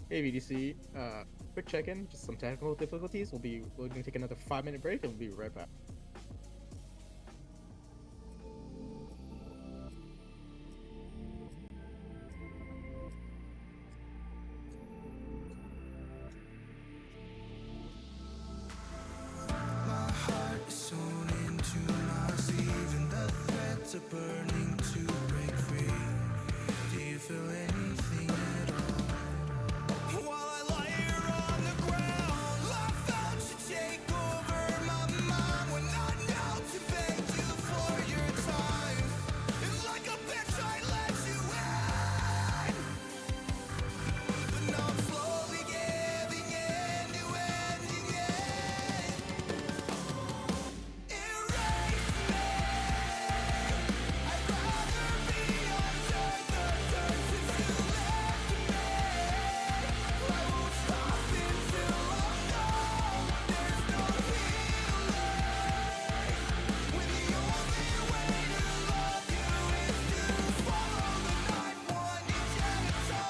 Hey VDC, quick check-in, just some technical difficulties. We're going to take another 5-minute break and we'll be right back. My heart is sewn into my sleeve and the threads are burning to break free. Do you feel anything at all? While I lie here on the ground, I felt you take over my mind when I knelt to beg you for your time. And like a bitch I let you in, but now I'm slowly giving in to ending it. Erase me, I'd rather be under the dirt since you left me. I won't stop until I'm gone. There's no healing when the only way to love you is to swallow the knife one inch at a time.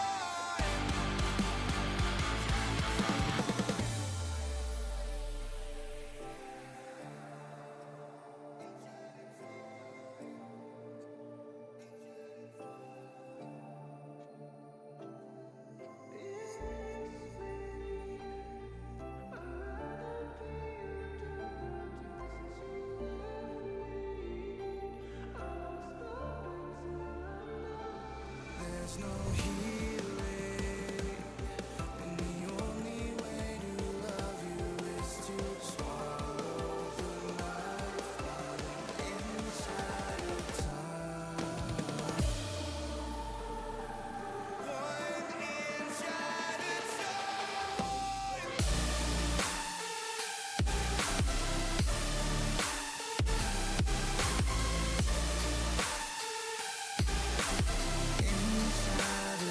There's no healing, and the only way to love you is to swallow the knife one inch at a time. 1 inch at a time. Inch at a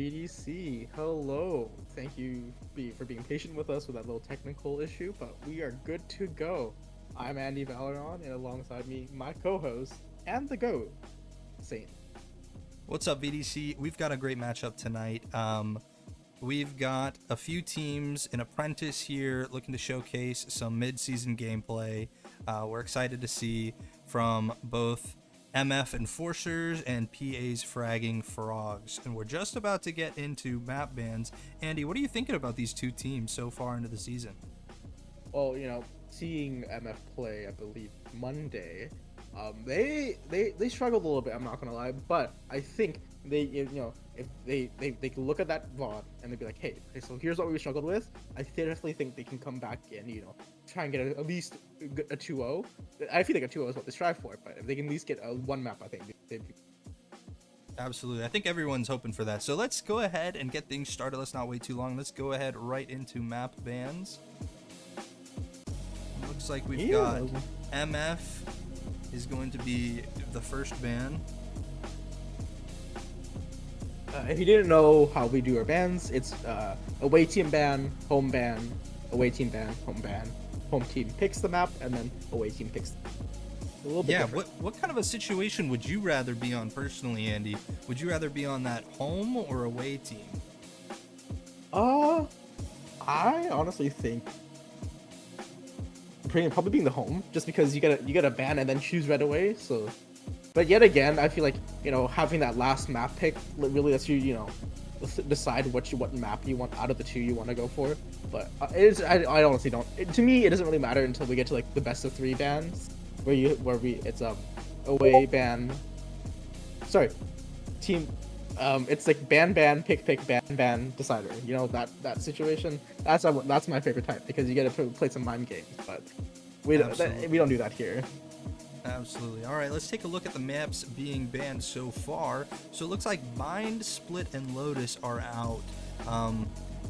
VDC? Hello. Thank you for being patient with us with that little technical issue, but we are good to go. I'm Andy Valorant, and alongside me, my co-host and the GOAT, Saint. What's up, VDC? We've got a great matchup tonight. We've got a few teams in Apprentice here looking to showcase some mid-season gameplay. We're excited to see from both MF Enforcers and PA's Fragging Frogs. And we're just about to get into map bans. Andy, what are you thinking about these two teams so far into the season? Well, seeing MF play, I believe, Monday, they struggled a little bit, I'm not gonna lie, but I think if they can look at that VOD and they'd be like, hey, okay, so here's what we struggled with. I definitely think they can come back and try and get at least a 2-0. I feel like a 2-0 is what they strive for, but if they can at least get a one map, I think they'd be... Absolutely. I think everyone's hoping for that. So let's go ahead and get things started. Let's not wait too long. Let's go ahead right into map bans. Looks like we've got MF is going to be the first ban. If you didn't know how we do our bans, it's away team ban, away team ban, home team picks the map, and then away team picks. A little bit different. What kind of a situation would you rather be on personally, Andy? Would you rather be on that home or away team? I honestly think probably being the home, just because you get a ban and then choose right away. So, but yet again, I feel like having that last map pick really lets you decide what map you want out of the two you want to go for. But I honestly don't. To me, it doesn't really matter until we get to like the best of 3 bans, it's away ban. Sorry, team. It's like ban pick ban decider. That situation. That's my favorite type, because you get to play some mind games. But we don't do that here. Absolutely. All right, let's take a look at the maps being banned so far. So it looks like Bind, Split, and Lotus are out.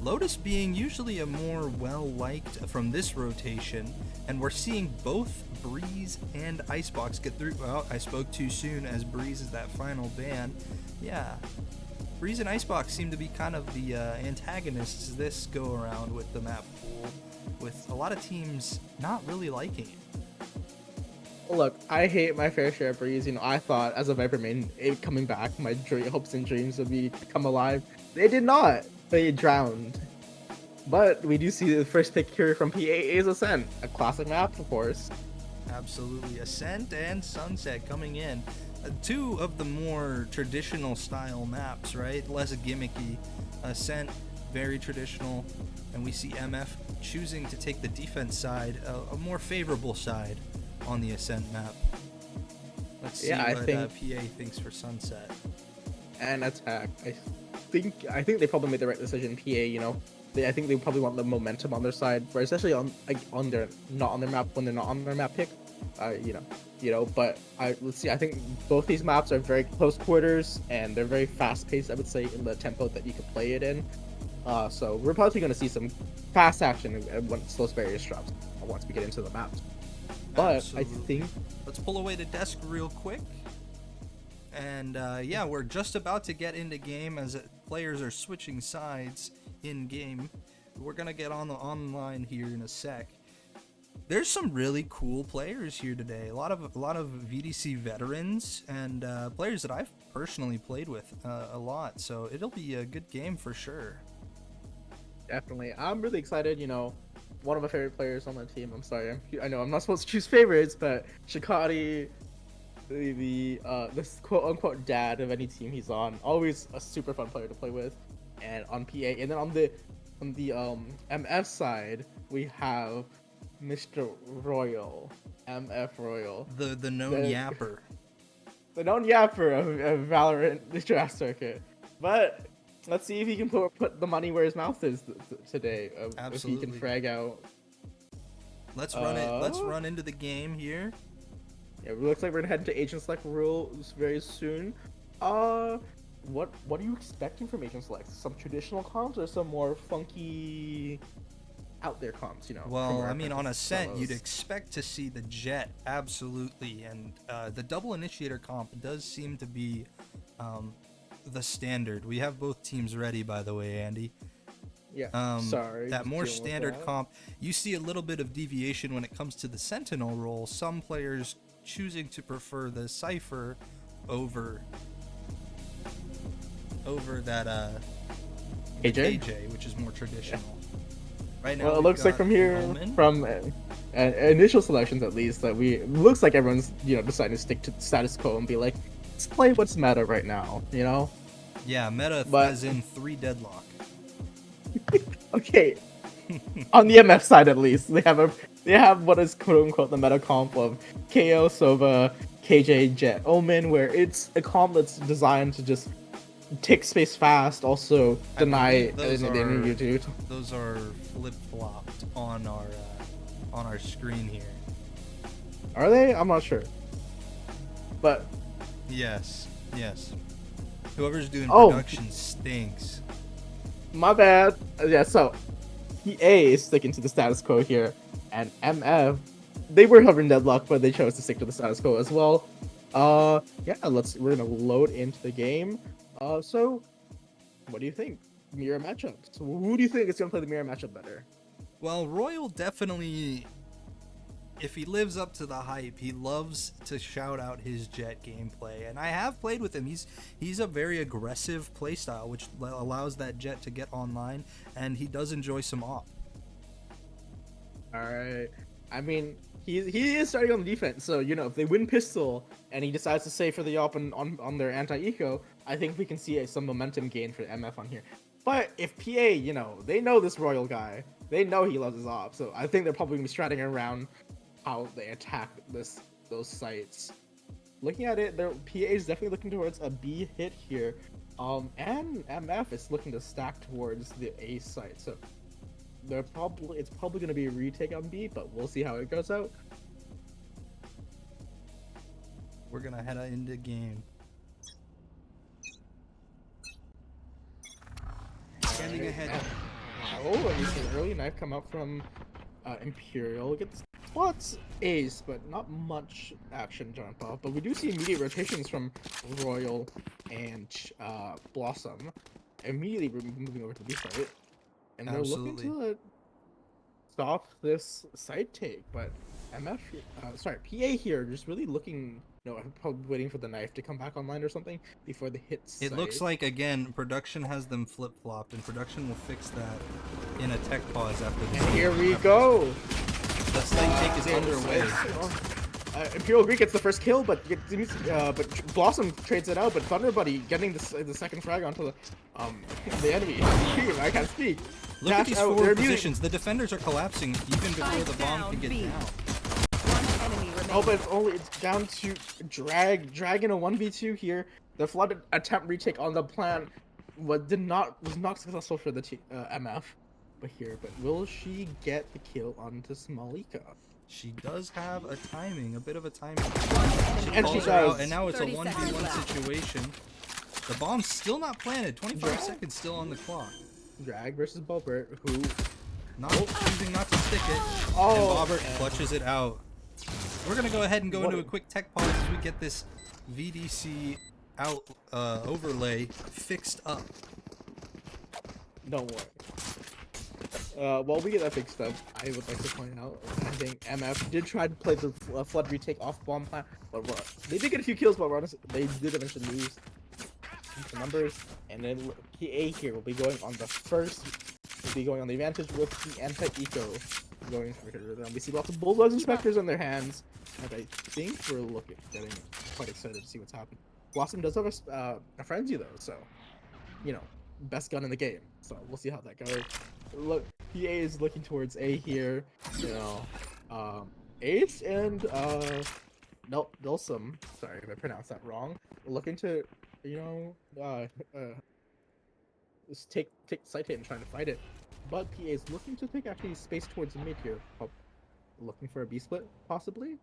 Lotus being usually a more well-liked from this rotation, and we're seeing both Breeze and Icebox get through. Well, I spoke too soon, as Breeze is that final ban. Yeah, Breeze and Icebox seem to be kind of the antagonists this go around with the map pool, with a lot of teams not really liking it. Look, I hate my fair share of Breeze. I thought as a Viper main, coming back, my hopes and dreams would come alive. They did not. They drowned. But we do see the first pick here from PA is Ascent, a classic map, of course. Absolutely. Ascent and Sunset coming in. Two of the more traditional style maps, right? Less gimmicky. Ascent, very traditional. And we see MF choosing to take the defense side, a more favorable side on the Ascent map. Let's see what PA thinks for Sunset. And Attack. I think they probably made the right decision. PA, I think they probably want the momentum on their side, especially on their not on their map when they're not on their map pick. But let's see. I think both these maps are very close quarters and they're very fast paced, I would say, in the tempo that you could play it in. So we're probably going to see some fast action once those barriers drops, once we get into the maps. But absolutely. I think let's pull away to desk real quick. And we're just about to get into game as players are switching sides in game. We're gonna get on the online here in a sec. There's some really cool players here today. A lot of VDC veterans and players that I've personally played with a lot. So it'll be a good game for sure. Definitely, I'm really excited. One of my favorite players on my team. I'm sorry, I know I'm not supposed to choose favorites, but Shakadi, this quote unquote dad of any team he's on, always a super fun player to play with. And on PA, and then on the MF side, we have Mr. Royal, MF Royal, the known yapper, the known yapper of Valorant, Mr. Ass Circuit. But let's see if he can put the money where his mouth is today. If he can frag out. Let's run it. Let's run into the game here. Yeah, it looks like we're gonna head into Agent Select rules very soon. What are you expecting from Agent Select? Some traditional comps or some more funky out there comps, Well, I mean, on Ascent, you'd expect to see the Jet, absolutely, and the double initiator comp does seem to be the standard. We have both teams ready, by the way, Andy. Yeah. Sorry. That just more dealing with standard that. comp, you see a little bit of deviation when it comes to the Sentinel role. Some players choosing to prefer the Cypher over that the KJ? KJ, which is more traditional. Right now, Well, it we've looks like got from here, Omen. from initial selections at least, that looks like everyone's deciding to stick to the status quo and be like, let's play what's meta right now, Yeah, meta But- as in 3 deadlock. Okay. On the MF side, at least, they have what is quote unquote the meta comp of KO, Sova, KJ, Jet, Omen, where it's a comp that's designed to just take space fast, also deny believe those anything you do. Those are flip-flopped on our screen here. Are they? I'm not sure. But Yes. Whoever's doing Oh. production stinks. my bad. Yeah, so PA is sticking to the status quo here, and MF, they were hovering deadlock, but they chose to stick to the status quo as well. Yeah, we're gonna load into the game. So what do you think? Mirror matchups. Who do you think is gonna play the mirror matchup better? Well, Royal definitely, if he lives up to the hype, he loves to shout out his Jet gameplay, and I have played with him. He's a very aggressive playstyle, which allows that Jet to get online, and he does enjoy some op. All right. I mean, he is starting on the defense, so if they win pistol and he decides to stay for the op on their anti-eco, I think we can see some momentum gain for MF on here. But if PA, they know this Royal guy, they know he loves his op, so I think they're probably gonna be stratting around how they attack those sites. Looking at it, PA is definitely looking towards a B hit here, and MF is looking to stack towards the A site. So it's probably going to be a retake on B, but we'll see how it goes out. We're gonna head into game. Standing ahead. Oh, and we see an early knife come up from Imperial. Get the spots ace, but not much action jump off. But we do see immediate rotations from Royal and blossom. Immediately moving over to the B site. And they're looking to stop this site take, but PA here just really looking, probably waiting for the knife to come back online or something before the hits. It looks like, again, production has them flip-flopped, and production will fix that in a tech pause after this. And here we go. The site take is underway. Imperialgreek gets the first kill, but Blossom trades it out. But Thunderbudyy getting the second frag onto the enemy team. I can't speak. Look at these out. forward They're positions. The defenders are collapsing even before the bomb can get down. One enemy remaining. Oh, but it's down to Drag in a 1v2 here. The flood attempt retake on the plant was not successful for the MF. But will she get the kill onto Smalika? She does have a bit of a timing. And Calls she her out, does. and now it's a 30 seconds 1v1 left. situation. The bomb's still not planted. 25 seconds still on the clock. Drag versus bobert, who Choosing not to stick it. Oh, And bobert clutches it out. We're gonna go ahead and go into a quick tech pause as we get this VDC out overlay fixed up. Don't worry. While we get that fixed up, I would like to point out, I think MF did try to play the flood retake off bomb plant, but they did get a few kills, but they did eventually lose the numbers. And then PA here will be going on the advantage with the anti-eco going for her. We see lots of bulldogs and specters in their hands, and I think we're getting quite excited to see what's happening. Blossom does have a frenzy though, so best gun in the game. So we'll see how that goes. Look, PA is looking towards A here. Ace and Delsym. Sorry if I pronounced that wrong. Looking to just take site hit and trying to fight it. But PA is looking to take actually space towards mid here. Looking for a B split possibly.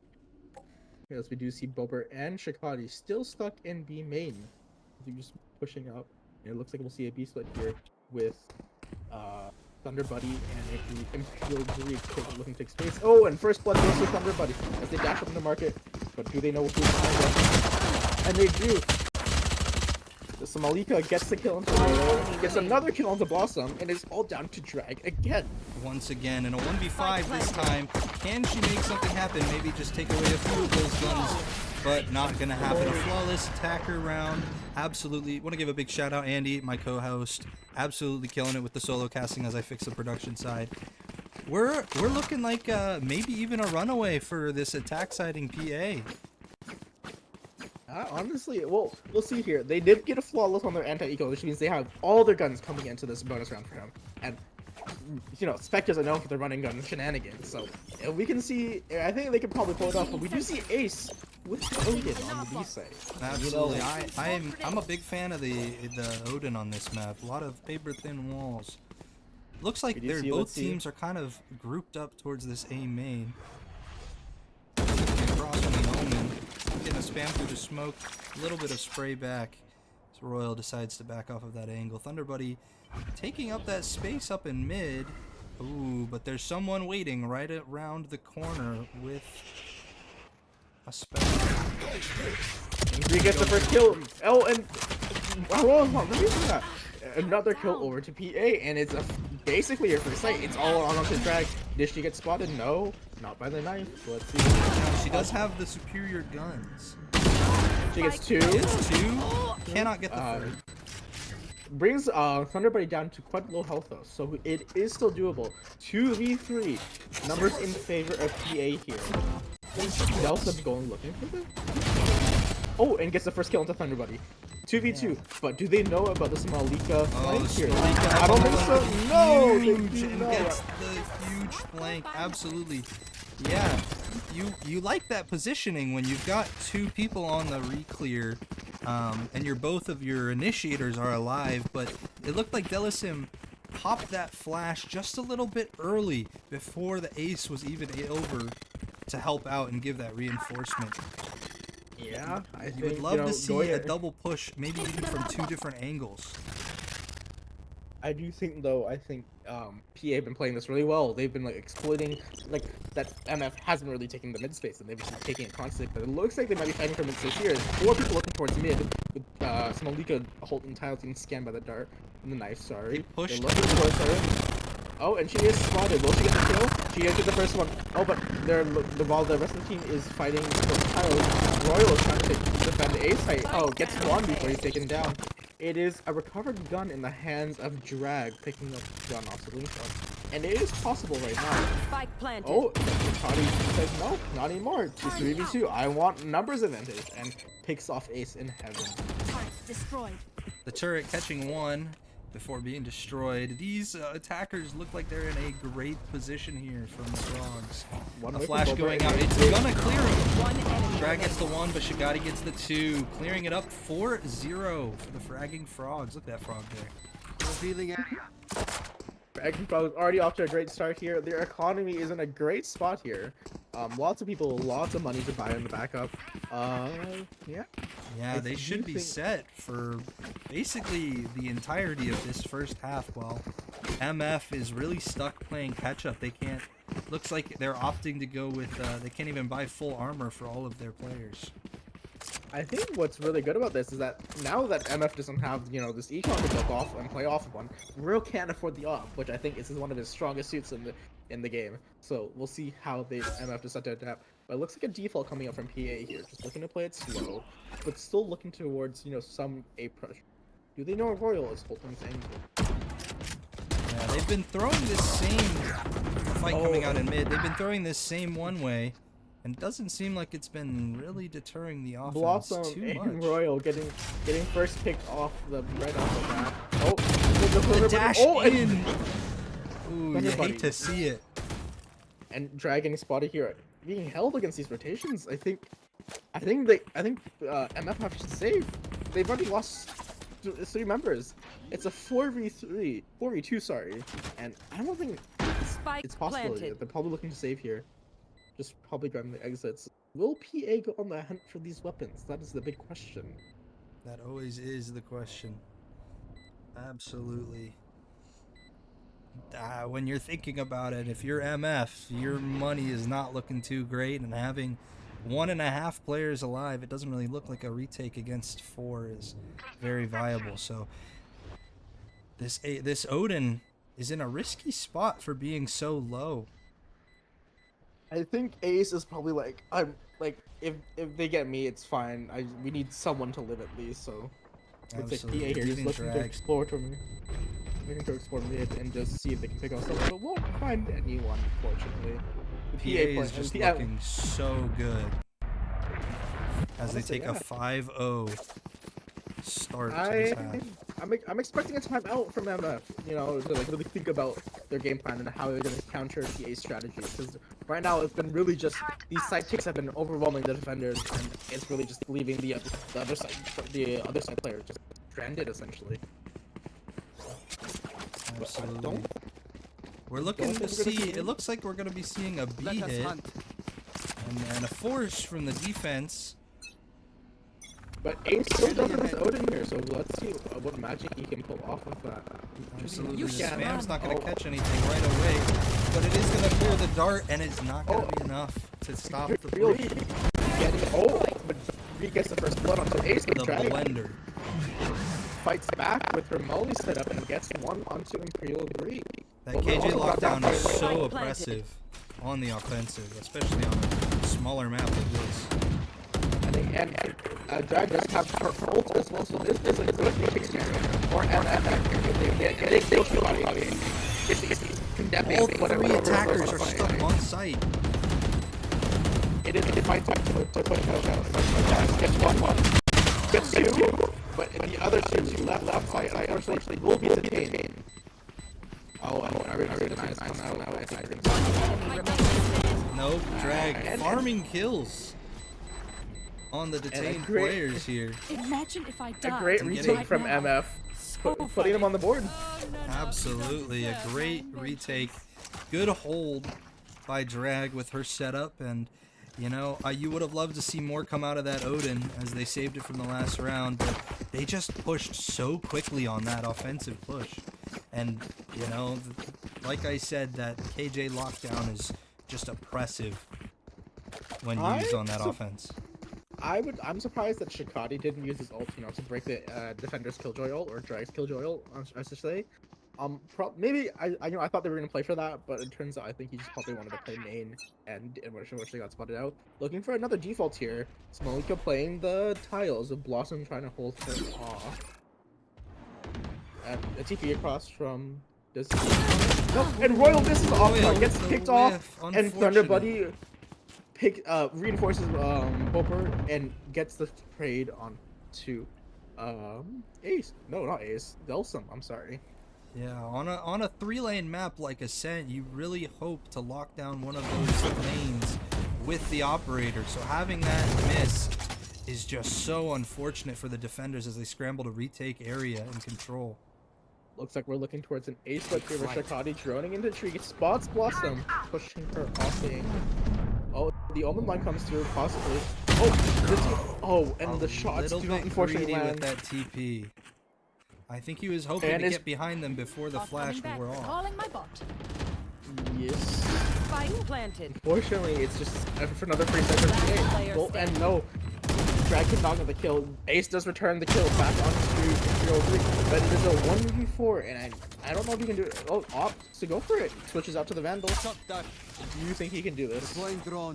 As we do see bobert and Shakadi still stuck in B main. They're just pushing up. And it looks like we'll see a B split here with Thunderbudyy and Imperialgreek looking to take space. Oh, and first blood goes to Thunderbudyy as they dash up in the market. But do they know who's behind them? And they do. The Smalika gets the kill into Royal, gets another kill onto Blossom, and it's all down to Drag again. Once again, in a 1v5 this time. Can she make something happen? Maybe just take away a few of those guns, but not gonna happen. A flawless attacker round. Absolutely. Want to give a big shout out, Andy, my co-host. Absolutely killing it with the solo casting as I fix the production side. We're looking like maybe even a runaway for this attack siding PA. Honestly, well, we'll see here. They did get a flawless on their anti-eco, which means they have all their guns coming into this bonus round for him. And, you know, Spectres are known for their running gun shenanigans, so if we can see, I think they can probably pull it off, but we do see Ace with Odin on the B side. Absolutely. You know, I'm a big fan of the Odin on this map. A lot of paper-thin walls. Looks like both teams are kind of grouped up towards this A main. Across from the Omen. Getting a spam through the smoke. A little bit of spray back. So Royal decides to back off of that angle. Thunderbudyy taking up that space up in mid. Ooh, but there's someone waiting right around the corner with a spell. He gets the first kill. Oh, and Royal's not releasing that. Another kill over to PA, and it's basically your first sight. It's all on to Drag. Did she get spotted? No, not by the knife. Let's see. No, she does have the superior guns. She gets two. Gets two. Cannot get the third. Brings Thunderbudyy down to quite low health though, so it is still doable. 2v3. Numbers in favor of PA here. Delsym going looking for them. Oh, and gets the first kill into Thunderbudyy. 2v2, yeah. But do they know about the Smalika flank here? I don't think so. No, huge, and gets the huge flank. Absolutely, yeah. You like that positioning when you've got two people on the reclear, and both of your initiators are alive. But it looked like Delsym popped that flash just a little bit early before the ace was even over to help out and give that reinforcement. Yeah, I think, would love to see a double push, maybe even from two different angles. I do think, though, PA have been playing this really well. They've been like exploiting, like, that MF hasn't really taken the mid space, and they've just been taking it constantly. But it looks like they might be fighting for mid space here. There's 4 people looking towards mid, with Smalika holding tiles being scanned by the dart and the knife. Sorry, they're looking towards her. Oh, and she is spotted. Will she get the kill? She gets the first one. Oh, but while the rest of the team is fighting for tiles, Royal is trying to defend the ace height. Oh, gets one before he's taken down. It is a recovered gun in the hands of Drag, picking up the gun off Smalika. And it is possible right now. Spike planted. Oh, Shakadi says no, not anymore. It's 3v2. I want numbers advantage, and picks off ace in heaven. Destroyed. The turret catching one before being destroyed. These attackers look like they're in a great position here from the Frogs. A flash going out. It's gonna clear him. Drag gets the 1, but Shakadi gets the 2. Clearing it up 4-0 for the Fragging Frogs. Look at that frog there. Revealing area. Fragging Frogs already off to a great start here. Their economy is in a great spot here. Lots of people, lots of money to buy in the backup. Yeah. Yeah, they should be set for basically the entirety of this first half. While MF is really stuck playing catch up. They can't. Looks like they're opting to go with. They can't even buy full armor for all of their players. I think what's really good about this is that now that MF doesn't have, you know, this econ to build off and play off of one, Real can't afford the op, which I think is one of his strongest suits in the game. So we'll see how MF decide to adapt. But it looks like a default coming up from PA here, just looking to play it slow, but still looking towards, you know, some A pressure. Do they know Royal is holding this angle? Yeah, they've been throwing this same fight coming out in mid. They've been throwing this same one way. And it doesn't seem like it's been really deterring the offense Blossom too and much. Royal getting first picked off the right off the bat. Oh, the dash in. Ooh, you hate to see it. And Dragon spotted here, being held against these rotations. I think MF have to save. They've already lost 3 members. It's a 4v2, sorry. And I don't think it's possible yet. They're probably looking to save here. Just probably grabbing the exits. Will PA go on the hunt for these weapons? That is the big question. That always is the question. Absolutely. When you're thinking about it, if you're MF, your money is not looking too great, and having 1.5 players alive. It doesn't really look like a retake against 4 is very viable. So this Odin is in a risky spot for being so low. I think Ace is probably like, I'm like, if they get me, it's fine. We need someone to live at least. So it's like Absolutely. PA here, just Leaving looking to drag. explore mid and just see if they can pick out someone, but won't find anyone, unfortunately. PA is just looking so good as they Honestly, take a yeah. 5-0 start to this half. I'm expecting a timeout from MF, you know, to like really think about their game plan and how they're gonna counter PA's strategy. Because right now it's been really just these side picks have been overwhelming the defenders, and it's really just leaving the other side player just stranded essentially. Absolutely. We're looking to see. It looks like we're gonna be seeing a B hit and a force from the defense. But Ace still doesn't have Odin here, so let's see what magic he can pull off of that. Absolutely, the spam's not gonna catch anything right away, but it is gonna clear the dart, and it's not gonna be enough to stop the push. But he gets the first blood onto Ace. The blender. Fights back with her molly set up and gets one onto Imperialgreek. That KJ lockdown is so oppressive on the offensive, especially on a smaller map like this. And Drag does have her ult as well, so this is a good kick scenario. Or they still shoot on it. All 3 attackers are stuck on site. It is a fight to push out. Gets one. Gets 2. But the other two left side, unfortunately, will be detained. Oh, I recognize now. I think. Nope, Drag farming kills on the detained players here. Imagine if I died. A great And retake getting- from MF, putting him on the board. Absolutely, a great retake. Good hold by Drag with her setup, and you know, you would have loved to see more come out of that Odin as they saved it from the last round, but they just pushed so quickly on that offensive push. And, you know, like I said, that KJ lockdown is just oppressive when used on that offense. I'm surprised that Shakadi didn't use his ult, you know, to break the defender's killjoy ult, or Drag's killjoy ult, I should say. Maybe I thought they were gonna play for that, but it turns out I think he just probably wanted to play main, and in which they got spotted out. Looking for another default here. Smalika playing the tiles, with blossom trying to hold her off. And a TP across from this. No, and Royal misses off, gets picked off, and Thunderbudyy reinforces bobert and gets the trade on to Ace. No, not Ace. Delsym. I'm sorry. Yeah, on a 3-lane map like Ascent, you really hope to lock down one of those lanes with the operator. So having that miss is just so unfortunate for the defenders as they scramble to retake area and control. Looks like we're looking towards an Ace but here with Shakadi droning into the tree. Spots Blossom, pushing her off the angle. Oh, the Omen line comes through, possibly. And the shots do not unfortunately land. With that TP. I think he was hoping to get behind them before the flash wore off. Calling my bot. Yes. Spike planted. Unfortunately, it's just for another free set for PA. Well, and no, Drag can knock on the kill. Ace does return the kill back onto Imperialgreek, but it is a 1v4, and I don't know if he can do it. Oh, opts to go for it. Switches out to the Vandal. Do you think he can do this?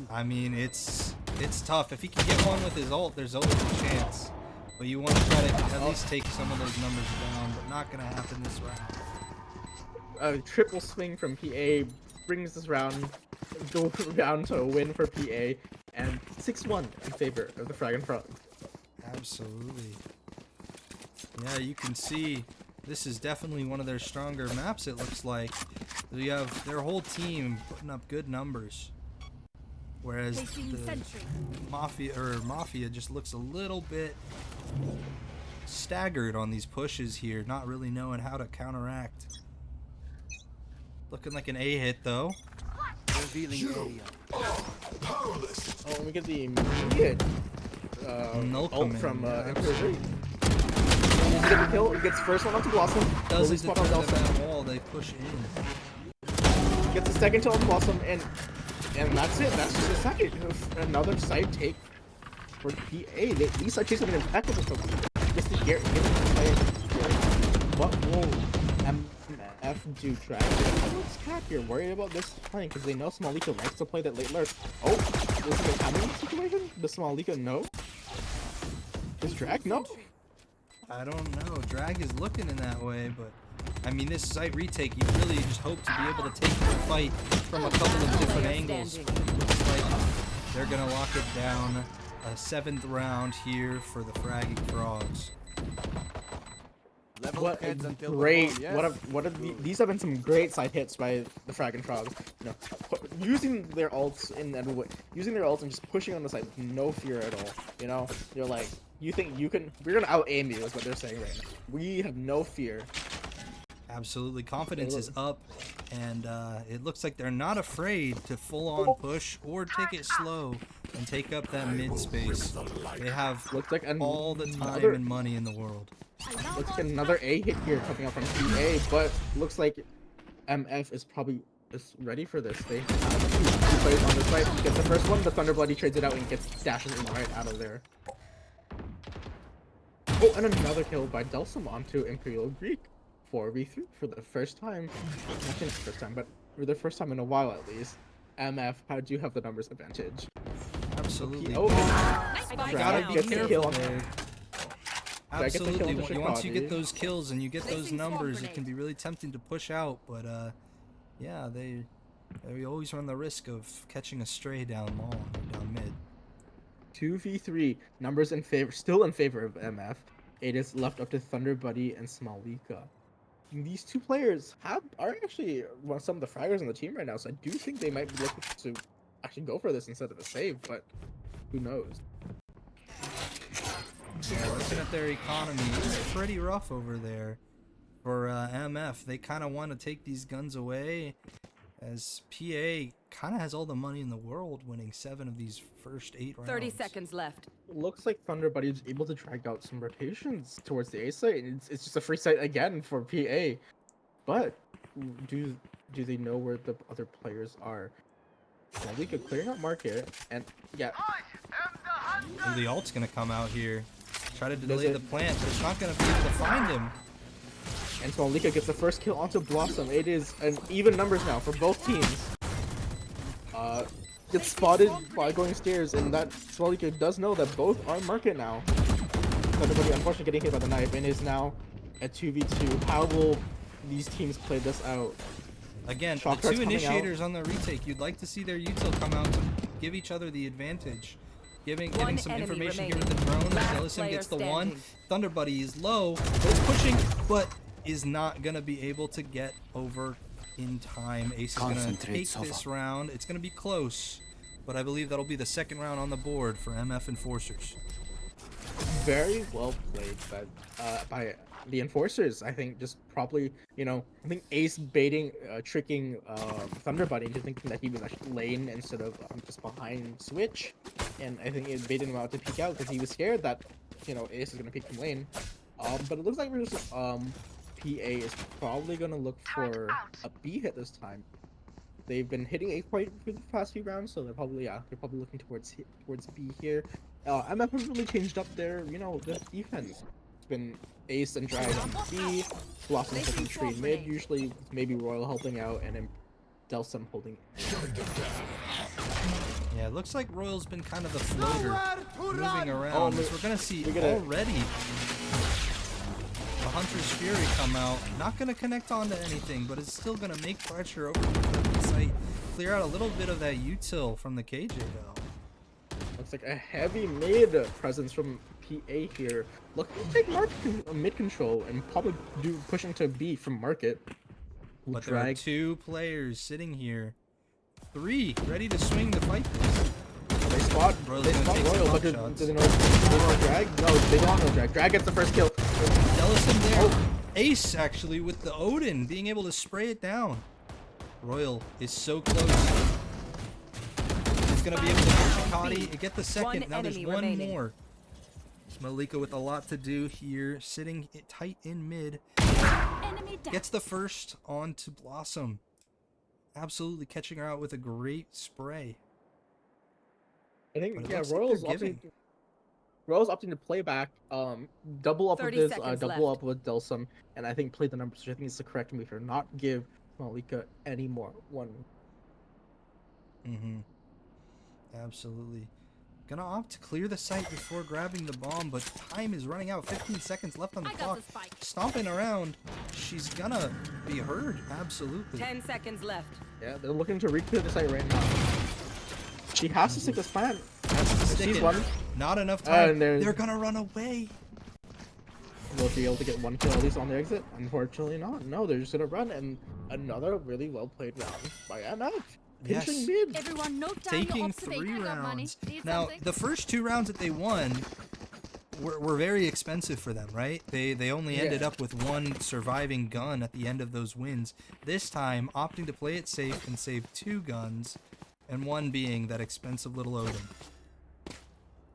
I mean, it's tough. If he can get one with his ult, there's always a chance. But you want to try to at least take some of those numbers down, but not going to happen this round. A triple swing from PA brings this round down to a win for PA, and 6-1 in favor of the Fragging Frogs. Absolutely. Yeah, you can see this is definitely one of their stronger maps, it looks like. You have their whole team putting up good numbers. Whereas the Mafia just looks a little bit staggered on these pushes here, not really knowing how to counteract. Looking like an A hit though. Oh, let me get the immediate ult from Imperialgreek. He gets the kill, he gets first one onto Blossom. Doesn't spot on defend Delsym. that wall, they push in. Gets the second kill on Blossom, and And that's it. That's just a second. Another side take for PA. These side takes have been impeccable so far. Just to get playing. What will MF do? Drag? What's Cat here? Worried about this playing because they know Smalika likes to play that late lurk. Oh, this is a timing situation. Does Smalika know? Is Drag no? I don't know. Drag is looking in that way, but I mean, this site retake, you really just hope to be able to take the fight from a couple of different angles. Looks like they're gonna lock it down. A 7th round here for the Fragging Frogs. What a great! These have been some great side hits by the Fragging Frogs. You know, using their ults and just pushing on the side with no fear at all. You know, you're like, you think you can? We're gonna out aim you, is what they're saying right now. We have no fear. Absolutely, confidence is up, and it looks like they're not afraid to full-on push or take it slow and take up that mid space. They have all the time and money in the world. Looks like another A hit here coming out from PA, but looks like MF is probably ready for this. They have two players on this side. Gets the first one, the Thunderbudyy trades it out and dashes in right out of there. Oh, and another kill by Delsym onto Imperialgreek. 4v3 for the first time. Not the first time, but for the first time in a while at least. MF, how do you have the numbers advantage? Absolutely. Oh, gotta be careful there. Absolutely. Once Once you get those kills and you get those numbers, it can be really tempting to push out. But yeah, they always run the risk of catching a stray down long or down mid. 2v3 numbers in favor, still in favor of MF. It is left up to Thunderbudyy and Smalika. These two players are actually some of the fraggers on the team right now, so I do think they might be looking to actually go for this instead of a save, but who knows? Yeah, looking at their economy, it's pretty rough over there for MF. They kind of want to take these guns away, as PA kind of has all the money in the world, winning 7 of these first 8 rounds. 30 seconds left. Looks like Thunderbudyy is able to drag out some rotations towards the A site. It's just a free site again for PA, but do they know where the other players are? Smalika clearing out market, and yeah. And the ult's gonna come out here. Try to delay the plant, but it's not gonna be able to find him. And Smalika gets the first kill onto blossom. It is an even numbers now for both teams. Gets spotted by going stairs, and that Smalika does know that both are market now. Thunderbudyy unfortunately getting hit by the knife and is now at 2v2. How will these teams play this out? Again, the two initiators on the retake, you'd like to see their util come out to give each other the advantage. Getting some information here with the drone. Delsym gets the one. Thunderbudyy is low, but it's pushing, but is not going to be able to get over in time. Ace is going to take this round. It's going to be close, but I believe that'll be the second round on the board for MF Enforcers. Very well played by the Enforcers. I think just probably, you know, I think Ace baiting, tricking Thunderbudyy into thinking that he was actually lane instead of just behind switch, and I think it baited him out to peek out because he was scared that, you know, Ace is gonna peek from lane. But it looks like we're just PA is probably gonna look for a B hit this time. They've been hitting A quite for the past few rounds, so they're probably looking towards B here. MF has really changed up their, you know, the defense. It's been Ace and Drag on B, Blossom holding tree mid, usually maybe Royal helping out, and then Delsym holding. Yeah, it looks like Royal's been kind of the floater, moving around. We're gonna see already the Hunter's Fury come out. Not gonna connect onto anything, but it's still gonna make pressure over the site. Clear out a little bit of that util from the KJ though. Looks like a heavy mid presence from PA here. Looking to take mid control and probably pushing to B from market. But there are 2 players sitting here. 3 ready to swing the fight. They spot Royal, but do they know Drag? No, they don't know Drag. Drag gets the first kill. Delsym there. Ace actually with the Odin being able to spray it down. Royal is so close. He's gonna be able to get Shakadi, get the second. Now there's one more. Smalika with a lot to do here, sitting tight in mid. Gets the first onto Blossom. absolutely catching her out with a great spray. I But think it yeah, looks like Royals opting to play back, double up with 30 this, seconds double left. up with Delsym, and I think play the numbers, which I think is the correct move here. Not give Smalika any more one. Mm-hmm. Absolutely. Gonna opt to clear the site before grabbing the bomb, but time is running out. 15 seconds left on the I got clock. the spike. Stomping around. She's gonna be heard. Absolutely. 10 seconds left. Yeah, they're looking to re-clear the site right now. She has to stick this plan. She's one. Not enough time. And there's- They're gonna run away. Will be able to get one kill at least on the exit? Unfortunately not. No, they're just gonna run, and another really well played round by MF. Pinching Yes. mid. Everyone note down your Taking observation. 3 I got money. rounds. Need Now, something? the first 2 rounds that they won were very expensive for them, right? They only ended Yeah. up with 1 surviving gun at the end of those wins. This time, opting to play it safe and save 2 guns, and 1 being that expensive little Odin.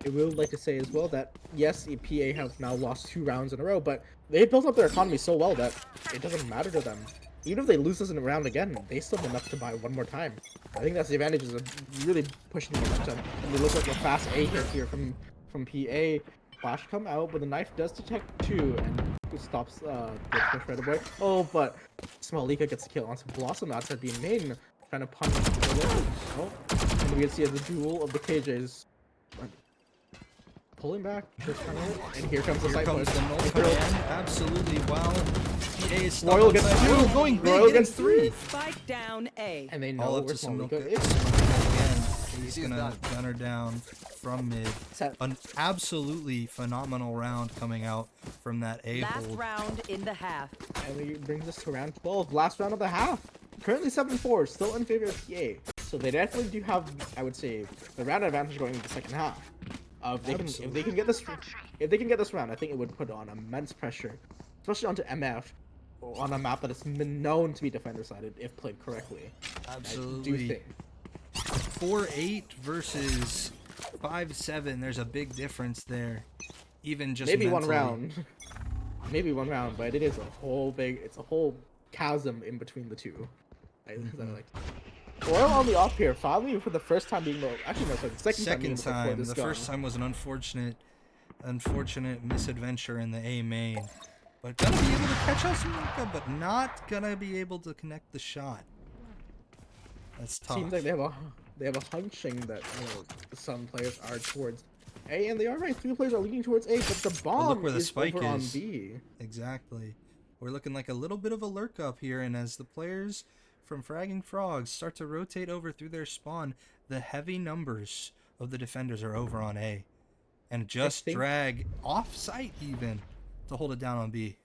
I would like to say as well that yes, the PA have now lost 2 rounds in a row, but they built up their economy so well that it doesn't matter to them. Even if they lose this in a round again, they still have enough to buy one more time. I think that's the advantages of really pushing the momentum. And they look like a fast A here from PA. Flash come out, but the knife does detect 2 and it stops the push right away. Oh, but Smalika gets the kill onto blossom outside being main, trying to punish the oh, and we can see the duel of the KJs. Pulling back, just trying to hit, and here comes the Here side comes push. the null command. Absolutely. Wow. PA is stuck Royal on gets side. 2. Royal going big. Royal getting gets 3. Spike down A. And they All know up where to Smalika. Smalika is. Again, he's gonna gun her down from mid. Set. An absolutely phenomenal round coming out from that A Last hold. round in the half. And we brings us to round 12, last round of the half. Currently 7-4, still in favor of PA. So they definitely do have, I would say, the round advantage going into the second half. If they can get this round, I think it would put on immense pressure, especially onto MF, on a map that has been known to be defender-sided if played correctly. Absolutely. I do think. 4-8 versus 5-7. There's a big difference there. Even just Maybe one mentally. round. Maybe one round, but it is it's a whole chasm in between the two. I like. Royal on the off here, finally for the first time being actually no, sorry, the second time. The first time was an unfortunate misadventure in the A main. But gonna be able to catch out Smalika, but not gonna be able to connect the shot. That's tough. Seems like they have a hunching that some players are towards A, and they are right. 3 players are leaning towards A, but the bomb look where the is spike over on is. B. Exactly. We're looking like a little bit of a lurk up here, and as the players from Fragging Frogs start to rotate over through their spawn, the heavy numbers of the defenders are over on A. And just drag off-site even to hold it down on B.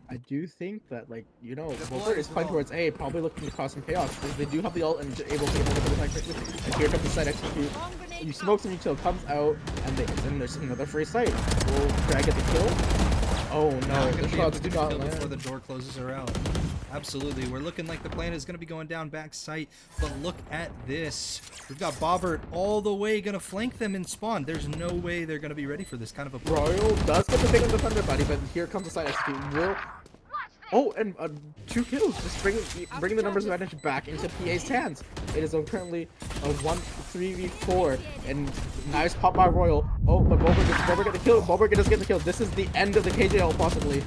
I do think that, bobert is playing towards A, probably looking to cause some chaos, because they do have the ult and able to get the attack quickly. And here comes the side execute. You smoke some util, comes out, and then there's another free site. Will Drag get the kill? Oh no, the shots do not land. Before the door closes her out. Absolutely, we're looking like the plan is going to be going down back site, but look at this. We've got bobert all the way going to flank them in spawn. There's no way they're going to be ready for this kind of a... Royal does get the pick on the Thunderbudyy, but here comes the side execute. Oh, and 2 kills, just bringing the numbers advantage back into PA's hands. It is currently a 3v4, and nice pop by Royal. Oh, but bobert get the kill. Bobert does get the kill. This is the end of the KJL possibly.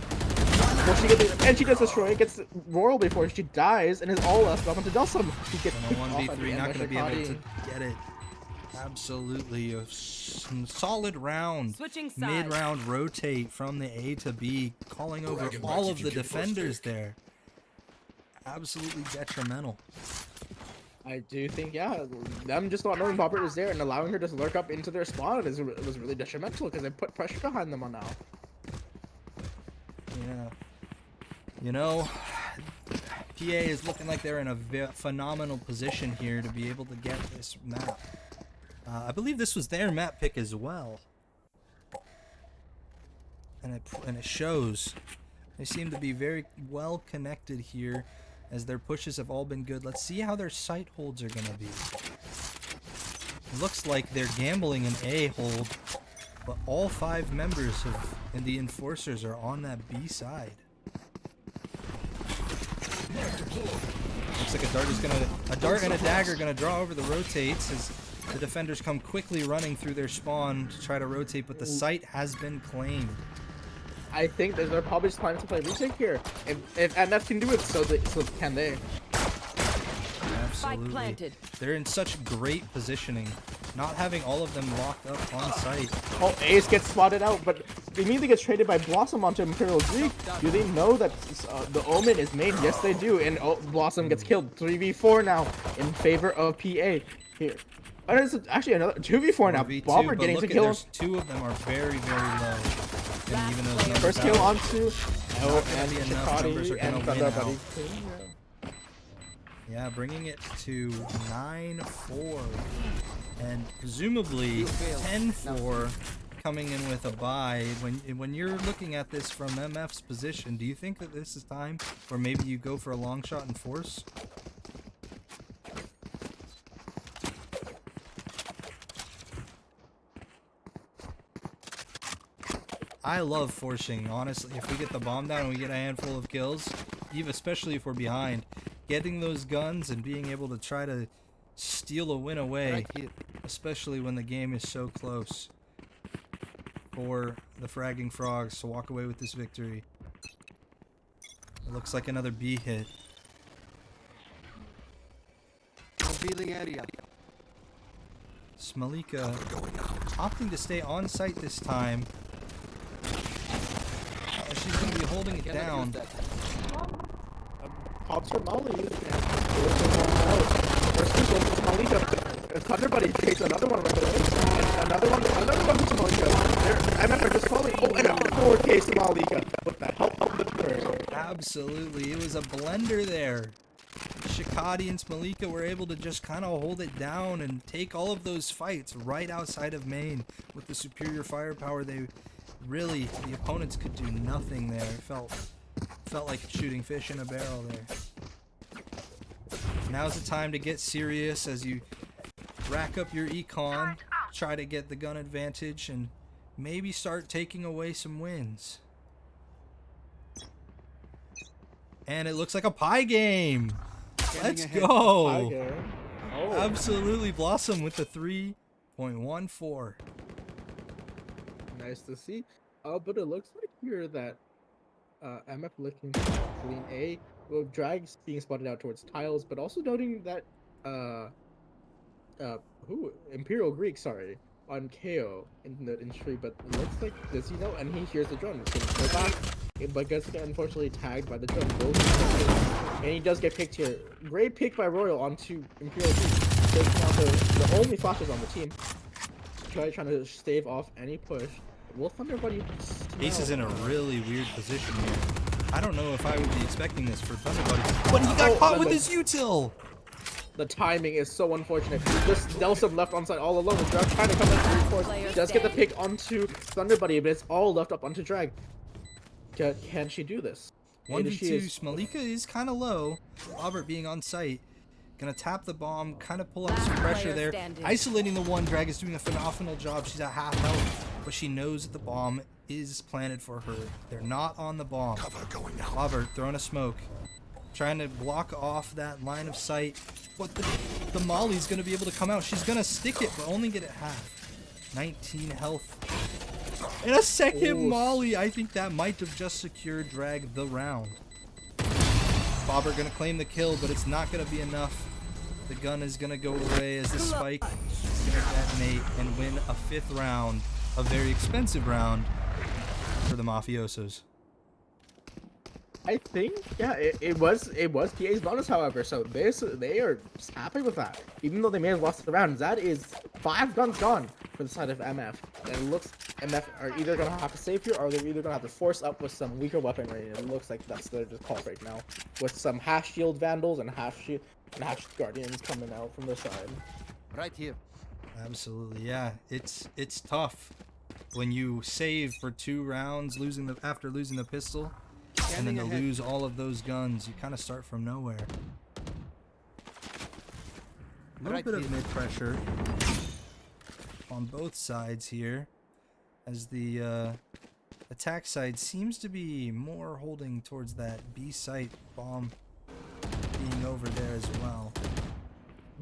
Will she get the, and she does destroy. Gets Royal before she dies, and is all left up onto Delsym. She gets And a picked off at the 1v3, end not by going to be able Shakadi. to get it. Absolutely, a solid round. Switching sides. Mid-round rotate from the A to B, calling over all of the defenders there. Absolutely detrimental. I do think, yeah, them just not knowing bobert was there and allowing her to lurk up into their spawn was really detrimental because they put pressure behind them on now. Yeah. You know, PA is looking like they're in a phenomenal position here to be able to get this map. I believe this was their map pick as well. And it shows. They seem to be very well connected here as their pushes have all been good. Let's see how their site holds are going to be. It looks like they're gambling an A hold, but all 5 members and the enforcers are on that B side. looks like a dart and a dagger gonna draw over the rotates as the defenders come quickly running through their spawn to try to rotate, but the site has been claimed. I think they're probably just planning to play retake here. If MF can do it, so can they. Absolutely. planted. They're in such great positioning. Not having all of them locked up on site. Oh, Ace gets spotted out, but immediately gets traded by Blossom onto Imperialgreek. Do they know that the Omen is made? Yes, they do. And Blossom gets killed. 3v4 now in favor of PA here. And it's actually another 2v4 now. 4v2, Bobber but getting look to at kill. there's two of them are very, very low. And even those numbers First kill out, onto gonna be enough. Numbers are Shakadi and gonna win Thunderbudyy. out. Yeah, bringing it to 9-4. And presumably 10-4 coming in with a bye. When you're looking at this from MF's position, do you think that this is time where maybe you go for a long shot and force? I love forcing, honestly. If we get the bomb down and we get a handful of kills, even especially if we're behind, getting those guns and being able to try to steal a win away, especially when the game is so close, for the Fragging Frogs to walk away with this victory. It looks like another B hit. Revealing area. Smalika opting to stay on site this time. She's going to be holding it down. Pops her molly. First kill goes to Smalika. Thunderbudyy takes another one right away. Another one to Smalika. MF are just calling. Oh, and a 4K Smalika. What the hell of the turn? Absolutely. It was a blender there. Shakadi and Smalika were able to just kind of hold it down and take all of those fights right outside of main with the superior firepower. The opponents could do nothing there. It felt like shooting fish in a barrel there. Now's the time to get serious as you rack up your econ, try to get the gun advantage, and maybe start taking away some wins. And it looks like a pie game. Let's go. Oh. Absolutely. Blossom with the 3.14. Nice to see. But it looks like here that MF looking to clean A. Well, Drag's being spotted out towards tiles, but also noting that Imperialgreek, sorry, on KO in the tree, but it looks like, does he know? And he hears the drone. He's gonna go back, but gets unfortunately tagged by the drone. And he does get picked here. Great pick by Royal onto Imperialgreek, taking out the only flashes on the team. Trying to stave off any push. Will Thunderbudyy Ace is in a really weird position here. I don't know if I would be expecting this for Thunderbudyy, but he got caught with his util. The timing is so unfortunate. Just Delsym left on site all alone. Drag trying to come in to reinforce. Does get the pick onto Thunderbudyy, but it's all left up onto Drag. Can she do this? 1v2, Smalika is kind of low. Bobert being on site. Gonna tap the bomb, kind of pull up some pressure there. Isolating the one. Drag is doing a phenomenal job. She's at half health, but she knows that the bomb is planted for her. They're not on the bomb. Bobert throwing a smoke, trying to block off that line of sight, but the Molly's gonna be able to come out. She's gonna stick it, but only get it half. 19 health. And a second Molly. I think that might have just secured Drag the round. Bobber gonna claim the kill, but it's not gonna be enough. The gun is gonna go away as the spike is gonna detonate and win a 5th round, a very expensive round for the Mafiosos. I think, yeah, it was PA's bonus, however, so they are happy with that. Even though they may have lost the round, that is 5 guns gone for the side of MF. And it looks MF are either gonna have to save here, or they're either gonna have to force up with some weaker weaponry. It looks like that's their just call right now, with some half shield vandals and half guardians coming out from the side. Right here. Absolutely, yeah. It's tough when you save for 2 rounds, after losing the pistol. And then to lose all of those guns, you kind of start from nowhere. A little bit of mid-pressure on both sides here, as the attack side seems to be more holding towards that B site, bomb being over there as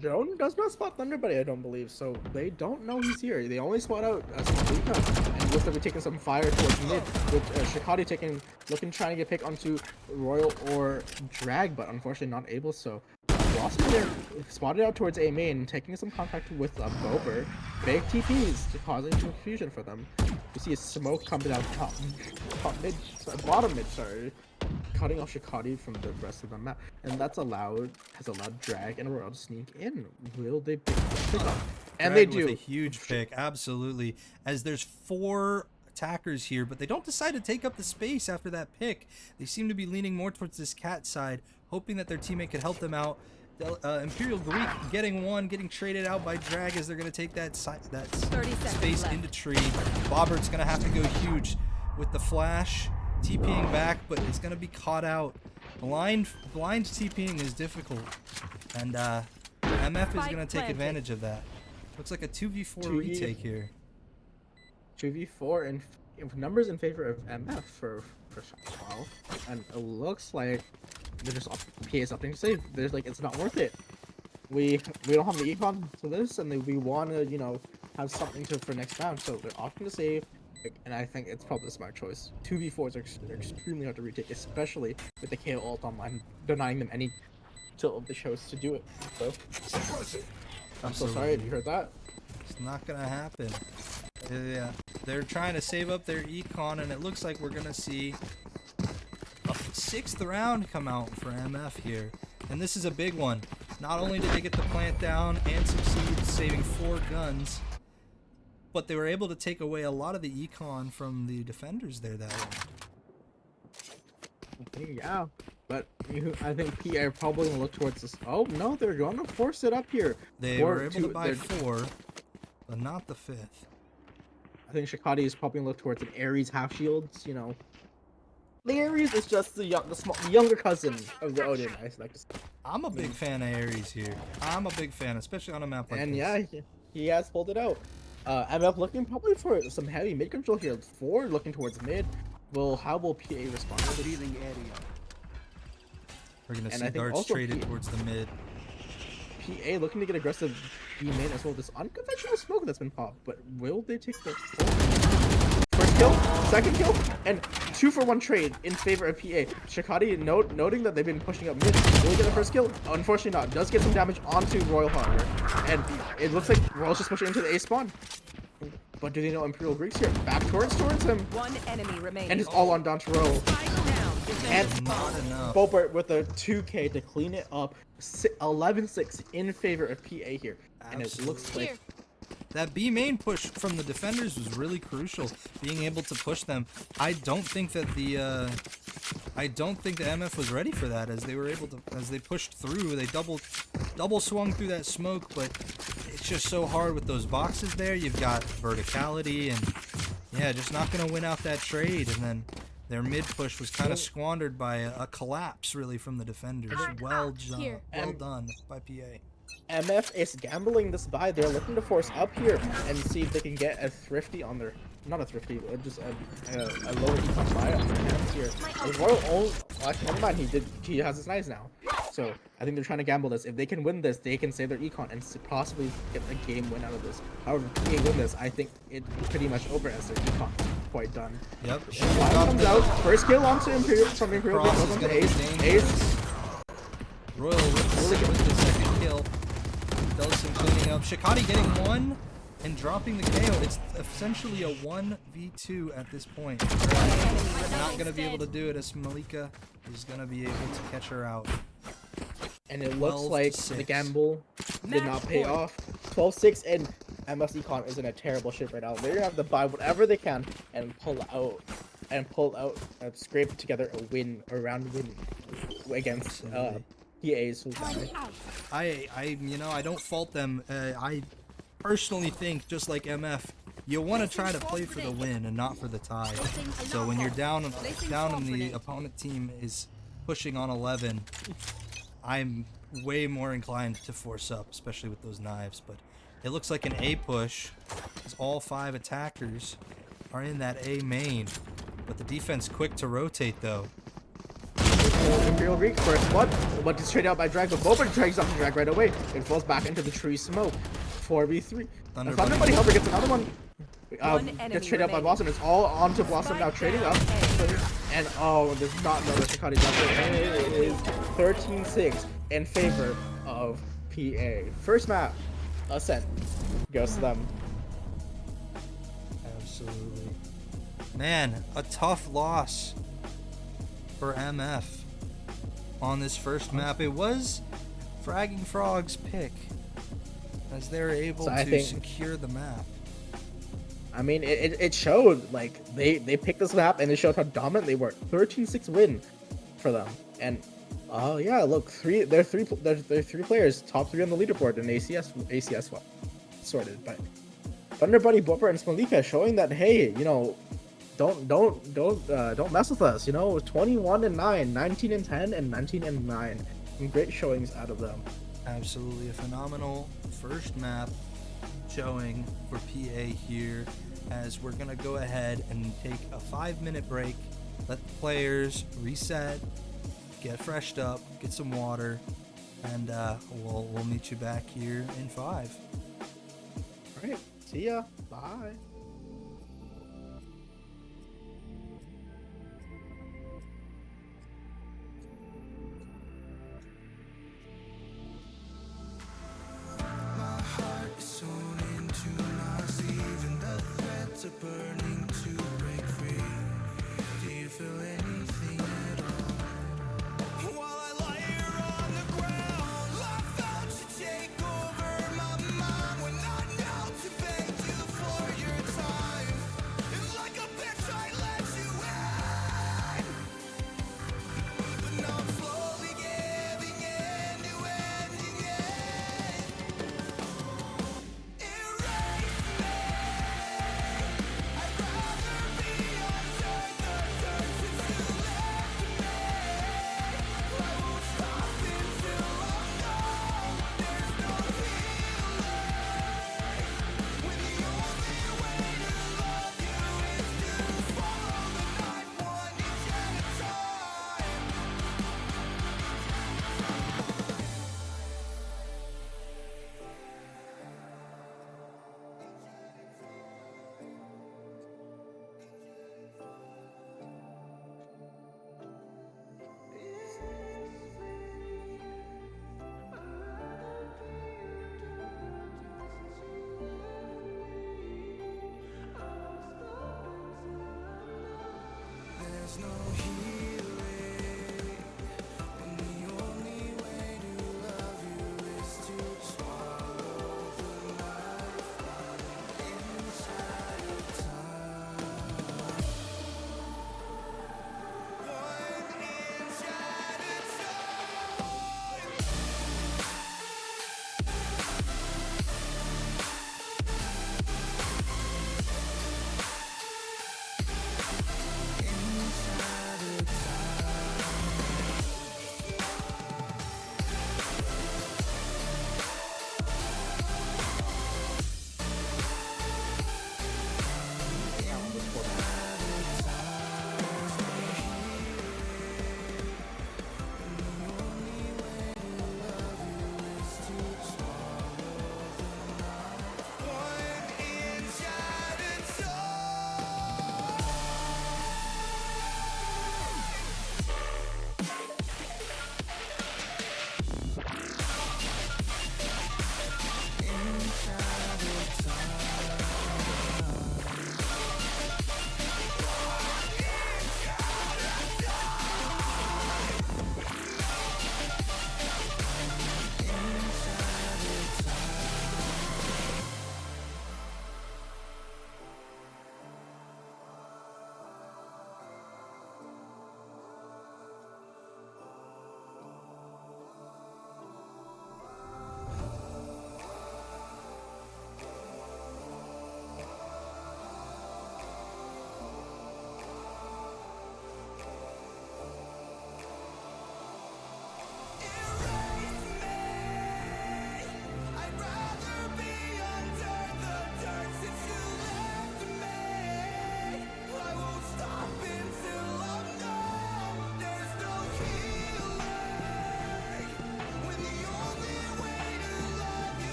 Drone does not spot Thunderbudyy, I don't believe, so they don't know he's here. They only spot out Smalika, and looks like we're taking some fire towards mid, with Shakadi trying to get picked onto Royal or Drag, but unfortunately not able, so Blossom there spotted out towards A main, taking some contact with bobert. Big TPs causing confusion for them. You see a smoke coming out bottom mid, sorry, cutting off Shakadi from the rest of the map, and has allowed Drag and Royal to sneak in. Will they pick up? And Drag they do. with a huge pick, absolutely. As there's 4 attackers here, but they don't decide to take up the space after that pick. They seem to be leaning more towards this cat side, hoping that their teammate could help them out. Imperialgreek getting traded out by Drag as they're going to take that space into tree. Bobert's going to have to go huge with the flash, TPing back, but it's going to be caught out. Blind TPing is difficult, and MF is going to take advantage of that. Looks like a 2v4 retake here. 2v4 and numbers in favor of MF for 12, and it looks like they're just PA is opting to save. There's like, it's not worth it. We don't have the econ for this, and we want to have something for next round, so they're opting to save. And I think it's probably a smart choice. 2v4s are extremely hard to retake, especially with the KO ult online, denying them any tilt of the shows to do it. So I'm so sorry if you heard that. It's not gonna happen. Yeah, they're trying to save up their econ, and it looks like we're gonna see a 6th round come out for MF here. And this is a big one. Not only did they get the plant down and succeed saving 4 guns, but they were able to take away a lot of the econ from the defenders there that way. Yeah, but I think PA are probably gonna look towards this. Oh no, they're gonna force it up here. They were able to buy 4, but not the 5th. I think Shakadi is probably gonna look towards an Ares half shields. The Ares is just the younger cousin of the Odin. I like to say. I'm a big fan of Ares here. I'm a big fan, especially on a map like this. And yeah, he has pulled it out. MF looking probably for some heavy mid control here. 4 looking towards mid. How will PA respond? Revealing area. We're gonna And see I think darts also traded towards the mid. PA looking to get aggressive B main as well. This unconventional smoke that's been popped, but will they take the first kill, second kill, and 2-for-1 trade in favor of PA? Shakadi noting that they've been pushing up mid. Will he get the first kill? Unfortunately not. Does get some damage onto Royal, however, and it looks like Royal's just pushing into the A spawn. But do they know Imperialgreek's here? Back towards him. 1 enemy remaining. And it's all on down to Royal. And Not enough. bobert with a 2k to clean it up. 11-6 in favor of PA here. And it looks like that B main push from the defenders was really crucial. Being able to push them. I don't think that the MF was ready for that, as they were able to, as they pushed through. They double swung through that smoke, but it's just so hard with those boxes there. You've got verticality, and yeah, just not gonna win out that trade. And then their mid push was kind of squandered by a collapse, really, from the defenders. Well done by PA. MF is gambling this buy. They're looking to force up here and see if they can get a thrifty on their, not a thrifty, just a lower econ buy on their hands here. And Royal, actually, never mind, he has his knives now. So I think they're trying to gamble this. If they can win this, they can save their econ and possibly get a game win out of this. However, if they win this, I think it's pretty much over as their econ quite done. Yep. Comes out, first kill onto Imperial from Imperial, Cross goes is onto gonna be Ace. dangerous. Royal with the second kill. Delsym cleaning up. Shakadi getting 1 and dropping the KO. It's essentially a 1v2 at this point. They're not going to be able to do it, as Smalika is going to be able to catch her out. And it looks like the gamble did not pay off. 12-6, and MF's econ is in a terrible shape right now. They're going to have to buy whatever they can and pull out and scrape together a win, a round win against PA's who die. I don't fault them. I personally think, just like MF, you want to try to play for the win and not for the tie. So when you're down and the opponent team is pushing on 11, I'm way more inclined to force up, especially with those knives. But it looks like an A push, as all 5 attackers are in that A main. But the defense quick to rotate, though. Imperialgreek first blood, but it's traded out by Drag, but bobert drags off the Drag right away. It falls back into the tree smoke. 4v3. Thunderbudyy, however, gets another one. Gets traded out by Blossom. It's all onto Blossom now, trading up. And oh, there's not another Shakadi jumper. And it is 13-6 in favor of PA. First map, Ascent, goes to them. Absolutely. Man, a tough loss for MF on this first map. It was Fragging Frogs' pick, as they're able to secure the map. I mean, it showed, like, they picked this map and it showed how dominant they were. 13-6 win for them. And oh yeah, look, they're three players, top 3 on the leaderboard in ACS sorted. But Thunderbudyy, bobert, and Smalika showing that, hey, you know, don't mess with us. You know, 21-9, 19-10, and 19-9. Some great showings out of them. Absolutely a phenomenal first map showing for PA here, as we're gonna go ahead and take a 5-minute break, let the players reset, get freshed up, get some water, and we'll meet you back here in 5. All right, see ya. Bye. Sewn into my sleeve, and the threads are burning to break free. Do you feel anything at all? While I lie here on the ground, I felt you take over my mind when I knelt to beg you for your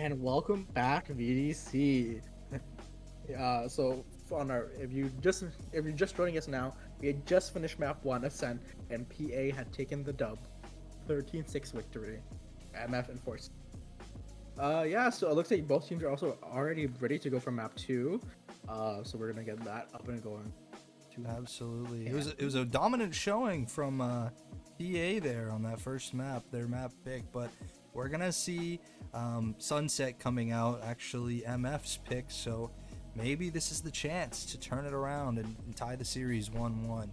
And welcome back, VDC. So on our, if you're just joining us now, we had just finished map 1 Ascent, and PA had taken the dub, 13-6 victory. MF enforced. Yeah, so it looks like both teams are also already ready to go for map 2. So we're gonna get that up and going. Absolutely. It was a dominant showing from PA there on that first map, their map pick, but we're gonna see Sunset coming out, actually MF's pick, so maybe this is the chance to turn it around and tie the series 1-1.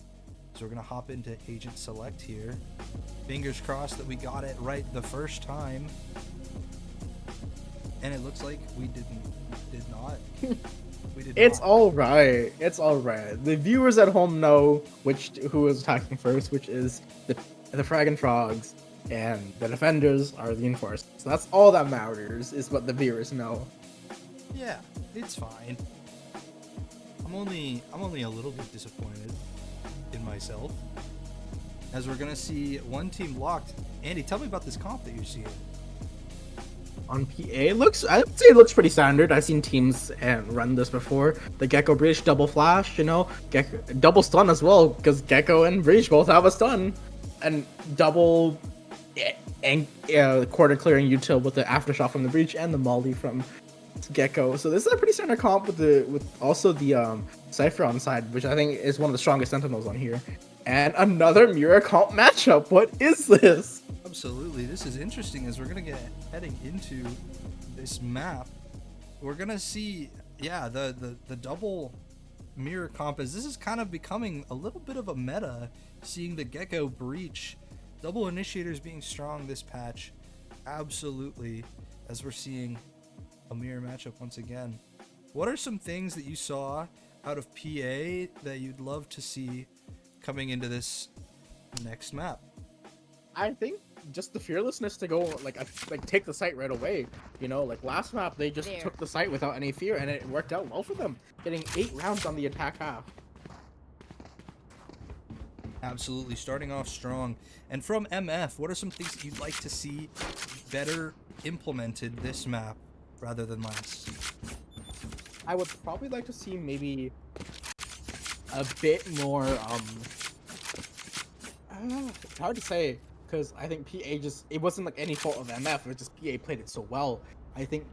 So we're gonna hop into Agent Select here. Fingers crossed that we got it right the first time. And it looks like we did not. We did It's not. all right. It's all right. The viewers at home know who was attacking first, which is the Fragging Frogs, and the defenders are the Enforcers. So that's all that matters, is what the viewers know. Yeah, it's fine. I'm only a little bit disappointed in myself, as we're gonna see one team locked. Andy, tell me about this comp that you're seeing. On PA, I would say it looks pretty standard. I've seen teams run this before. The Gecko Breach double flash, double stun as well, because Gecko and Breach both have a stun, and double quarter clearing util with the aftershock from the Breach and the Molly from Gecko. So this is a pretty standard comp with also the Cypher on side, which I think is one of the strongest Sentinels on here. And another mirror comp matchup. What is this? Absolutely, this is interesting as we're gonna get heading into this map. We're gonna see, yeah, the double mirror comp, as this is kind of becoming a little bit of a meta, seeing the Gecko Breach, double initiators being strong this patch. Absolutely, as we're seeing a mirror matchup once again. What are some things that you saw out of PA that you'd love to see coming into this next map? I think just the fearlessness to go take the site right away. Like last map they just took the site without any fear, and it worked out well for them, getting 8 rounds on the attack half. Absolutely, starting off strong. And from MF, what are some things that you'd like to see better implemented this map rather than last? I would probably like to see maybe a bit more it's hard to say, because I think PA it wasn't like any fault of MF, it was just PA played it so well. I think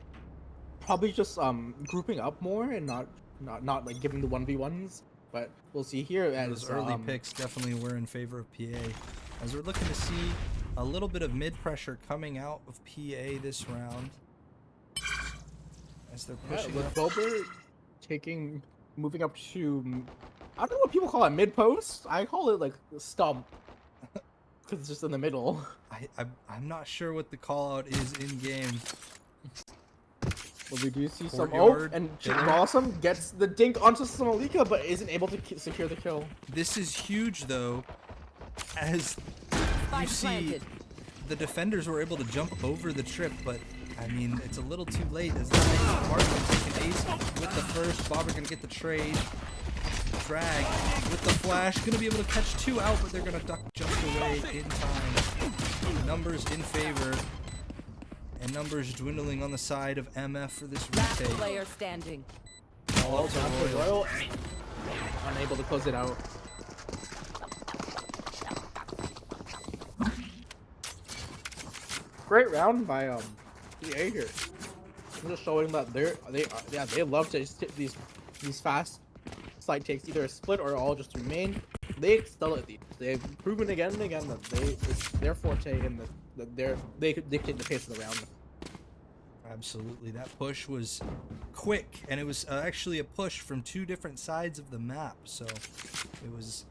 probably just grouping up more and not like giving the 1v1s, but we'll see here. Those early picks definitely were in favor of PA, as we're looking to see a little bit of mid pressure coming out of PA this round, as they're pushing with up. bobert moving up to, I don't know what people call it, mid post. I call it like stump, because it's just in the middle. I'm not sure what the call out is in game. Well, we do see some. Courtyard, And Blossom gets the dink onto Smalika, but isn't able to secure the kill. This is huge though, as you see the defenders were able to jump over the trip, but I mean it's a little too late, as the Martin taking ace with the first. Bobber gonna get the trade. Drag with the flash, gonna be able to catch 2 out, but they're gonna duck just away in time. Numbers in favor, and numbers dwindling on the side of MF for this Last retake. player standing. Well done for Royal. Unable to close it out. Great round by PA here. Just showing that they love to just hit these fast side takes, either a split or all just remain. They excel at these. They've proven again and again that it's their forte, and that they could dictate the pace of the round. Absolutely, that push was quick, and it was actually a push from 2 different sides of the map, so it was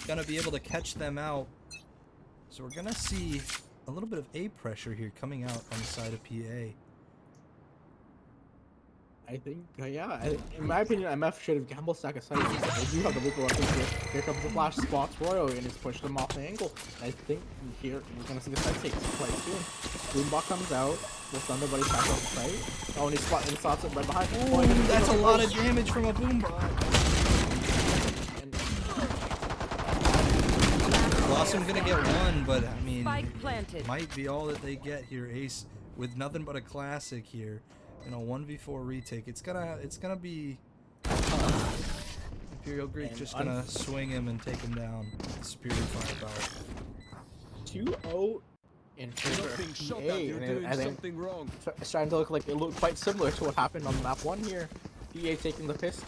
gonna be able to catch them out. So we're gonna see a little bit of A pressure here coming out on the side of PA. I think, in my opinion, MF should have gamble stack a side. They do have the Luca weapons here. Here comes the flash, spots Royal, and he's pushed them off the angle. I think here we're gonna see the side takes quite soon. Boombot comes out, the Thunderbudyy back off the site. Oh, and he spots it right behind. Oh, That's a lot of damage from a boombot. And Blossom gonna get 1, but I mean, Spike planted. might be all that they get here. Ace with nothing but a classic here in a 1v4 retake. It's gonna be Imperialgreek And just gonna swing him and take him down with superior firepower. 2-0 in favor Not being of shot PA, at, you're and doing I think something wrong. it's starting to look like it looked quite similar to what happened on map 1 here. PA taking the pistol,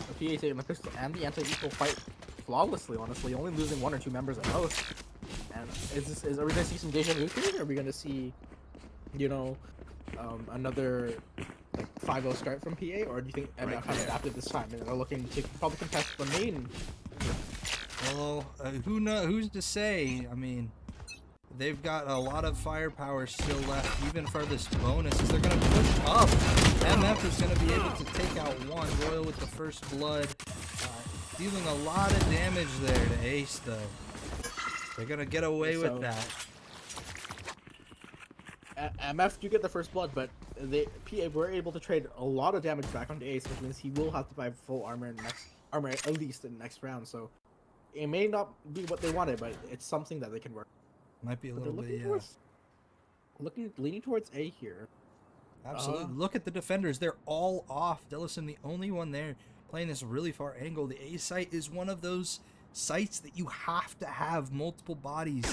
and the anti-equal quite flawlessly, honestly, only losing 1 or 2 members at most. And are we gonna see some deja vu here? Or are we gonna see, you know, another like 5-0 start from PA, or do you think MF has adapted this time and they're looking to probably contest the main? Well, who's to say? I mean, they've got a lot of firepower still left, even for this bonus, as they're going to push up. MF is going to be able to take out one. Royal with the first blood, dealing a lot of damage there to Ace, though. They're going to get away with that. MF do get the first blood, but PA were able to trade a lot of damage back onto Ace, which means he will have to buy full armor in at least in the next round. So it may not be what they wanted, but it's something that they can work. Might be a But little they're bit, leaning towards A here. Absolutely. Look at the defenders. They're all off. Delsym, the only one there playing this really far angle. The A site is one of those sites that you have to have multiple bodies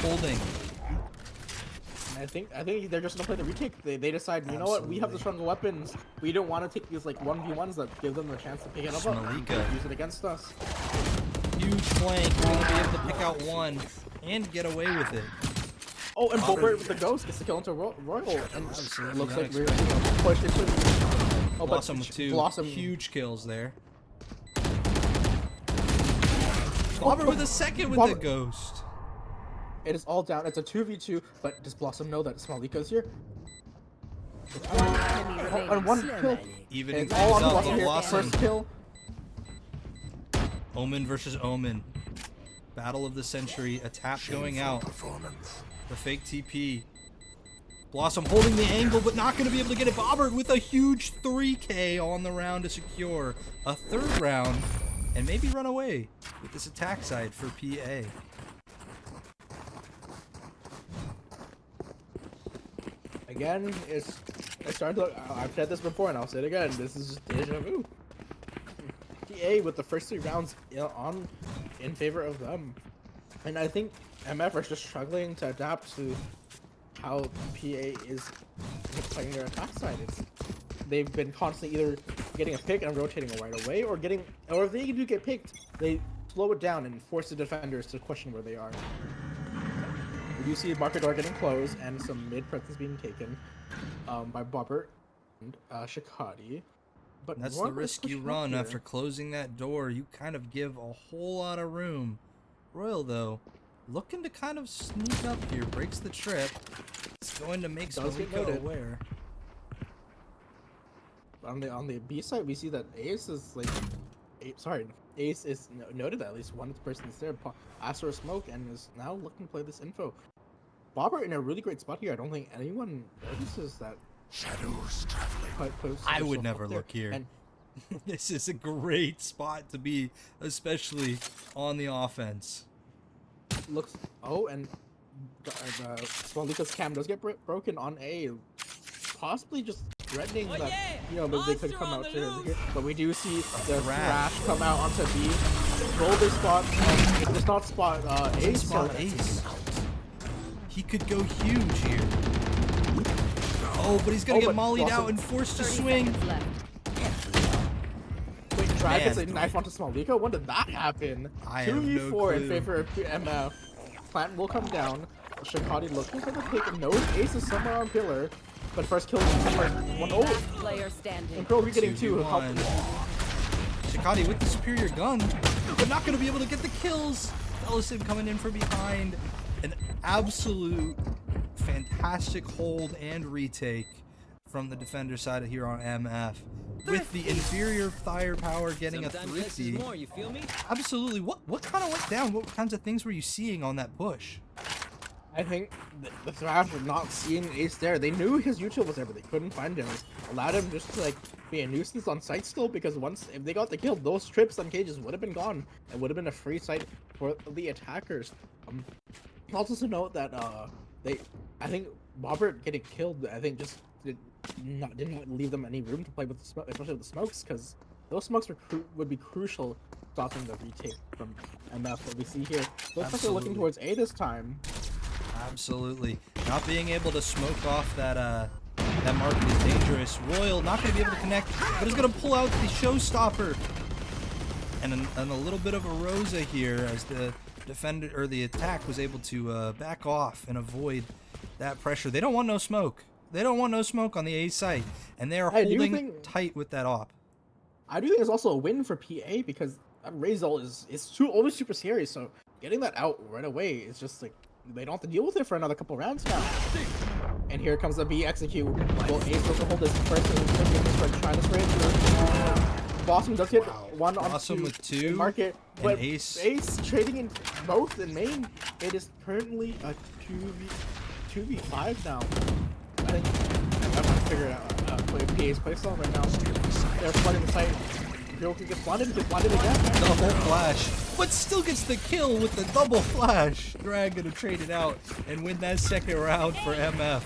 holding. I think they're just gonna play the retake. They decide, you know what, we have the stronger weapons. We don't want to take these like 1v1s that give them the chance to pick it up. Smalika. Use it against us. Huge flank. You're going to be able to pick out one and get away with it. Oh, and bobert with the ghost gets to kill into Royal, and Absolutely looks like we're pushed into. Oh, Blossom with two Blossom huge kills there. Bobber with a second with the ghost. It is all down. It's a 2v2, but does Blossom know that Smalika's here? And one kill. Even And it's all on himself, Blossom here. Blossom. First kill. Omen versus Omen. Battle of the century. A tap going out. The fake TP. Blossom holding the angle, but not going to be able to get it. Bobbert with a huge 3K on the round to secure a third round and maybe run away with this attack side for PA. Again, it's starting to look. I've said this before, and I'll say it again. This is just deja vu. PA with the first 3 rounds in favor of them, and I think MF are just struggling to adapt to how PA is playing their attack side. They've been constantly either getting a pick and rotating right away, or if they do get picked, they slow it down and force the defenders to question where they are. We do see market door getting closed and some mid presence being taken by bobert and Shakadi. But That's the risk you run after closing that door. You kind of give a whole lot of room. Royal, though, looking to kind of sneak up here, breaks the trip. It's going to make Smalika aware. On the B side, we see that Ace is like, Ace is noted that at least one person is there. Asked for a smoke and is now looking to play this info. Bobber in a really great spot here. I don't think anyone notices that. Shadows traveling. I would never look here. And this is a great spot to be, especially on the offense. Looks. Oh, and Smalika's cam does get broken on A, possibly just threatening that they could come out here. But we do see the Thrash come out onto B. Boulder spot. It does not spot Ace. Spot Ace. He could go huge here. Oh, but he's gonna get mollied out and forced to swing. Wait, Drag gets a knife onto Smalika? When did that happen? I have no 2v4 clue. in favor of MF. Plant will come down. Shakadi looking for the pick. No, Ace is somewhere on pillar. But first kill is one. Oh! Player standing. Imperial getting 2. 2v1. Shakadi with the superior gun, but not gonna be able to get the kills. Delsym coming in from behind. An absolute fantastic hold and retake from the defender side here on MF. With the inferior firepower getting a thrifty. More, you feel me? Absolutely. What kind of went down? What kinds of things were you seeing on that push? I think the Thrash were not seeing Ace there. They knew his util was there, but they couldn't find him. Allowed him just to be a nuisance on site still, because if they got the kill, those trips on cages would have been gone. It would have been a free site for the attackers. Also to note that I think bobert getting killed, I think, just did not leave them any room to play with the smoke, especially with the smokes, because those smokes would be crucial stopping the retake from MF that we see here. Looks like they're looking towards A this time. Absolutely. Not being able to smoke off that that market is dangerous. Royal not going to be able to connect, but is going to pull out the showstopper. And a little bit of a Rosa here as the defender or the attack was able to back off and avoid that pressure. They don't want no smoke. They don't want no smoke on the A site, and they are holding tight with that op. I do think it's also a win for PA because that Razor is always super scary. So getting that out right away is just like they don't have to deal with it for another couple rounds now. And here comes the B execute. Will Ace will hold this first and trying to spray through. Blossom does hit one on Blossom with two. Market, but Ace trading in both in main. It is currently a 2v5 now. I think I'm trying to figure out PA's playstyle right now. They're flooding the site. Imperialgreek gets blinded again. Double flash, but still gets the kill with the double flash. Drag gonna trade it out and win that second round for MF.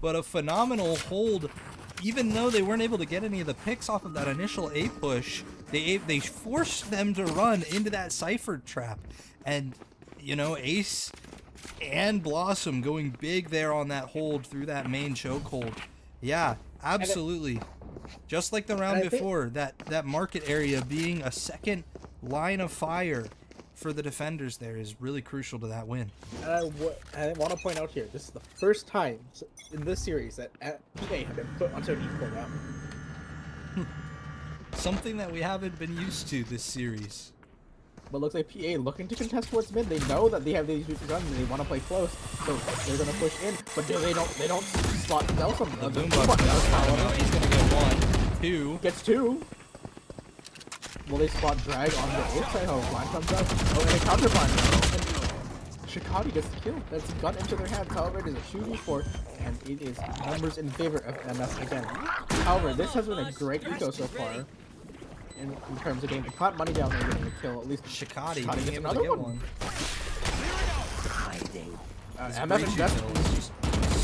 But a phenomenal hold, even though they weren't able to get any of the picks off of that initial A push. They forced them to run into that Cypher trap, and you know, Ace and Blossom going big there on that hold through that main chokehold. Yeah, absolutely. Just like the round before, that market area being a second line of fire for the defenders there is really crucial to that win. And I want to point out here, this is the first time in this series that PA have been put onto an equal round. Something that we haven't been used to this series. But looks like PA looking to contest towards mid. They know that they have these future guns and they want to play close, so they're gonna push in. But they don't spot Delsym. The boombox does come out. He's gonna get one, two. Gets two. Will they spot drag on the A side? Oh, blind comes out. Oh, and a counter blind. Shakadi gets the kill. That's a gun into their hands. However, it is a 2v4, and it is numbers in favor of MS again. However, this has been a great eco so far. In terms of getting the caught money down and getting the kill, at least Shakadi gets being able another to get one. MF Breachy invest. kill is just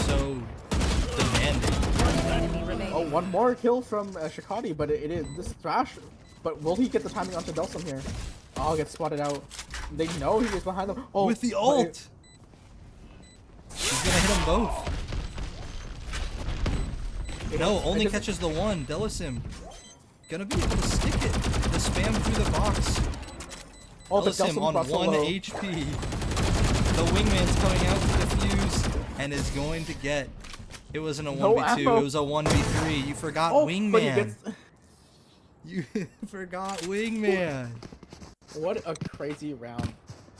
so demanding. Oh, one more kill from Shakadi, but it is this thrash. But will he get the timing onto Delsym here? Oh, gets spotted out. They know he is behind them. Oh, with the ult. He's gonna hit them both. No, only catches the one. Delsym gonna be able to stick it. The spam through the box. Oh, Delsym on 1 HP. The wingman's coming out to defuse and is going to get. It wasn't a 1v2, it was a 1v3. You forgot wingman. You forgot wingman. What a crazy round,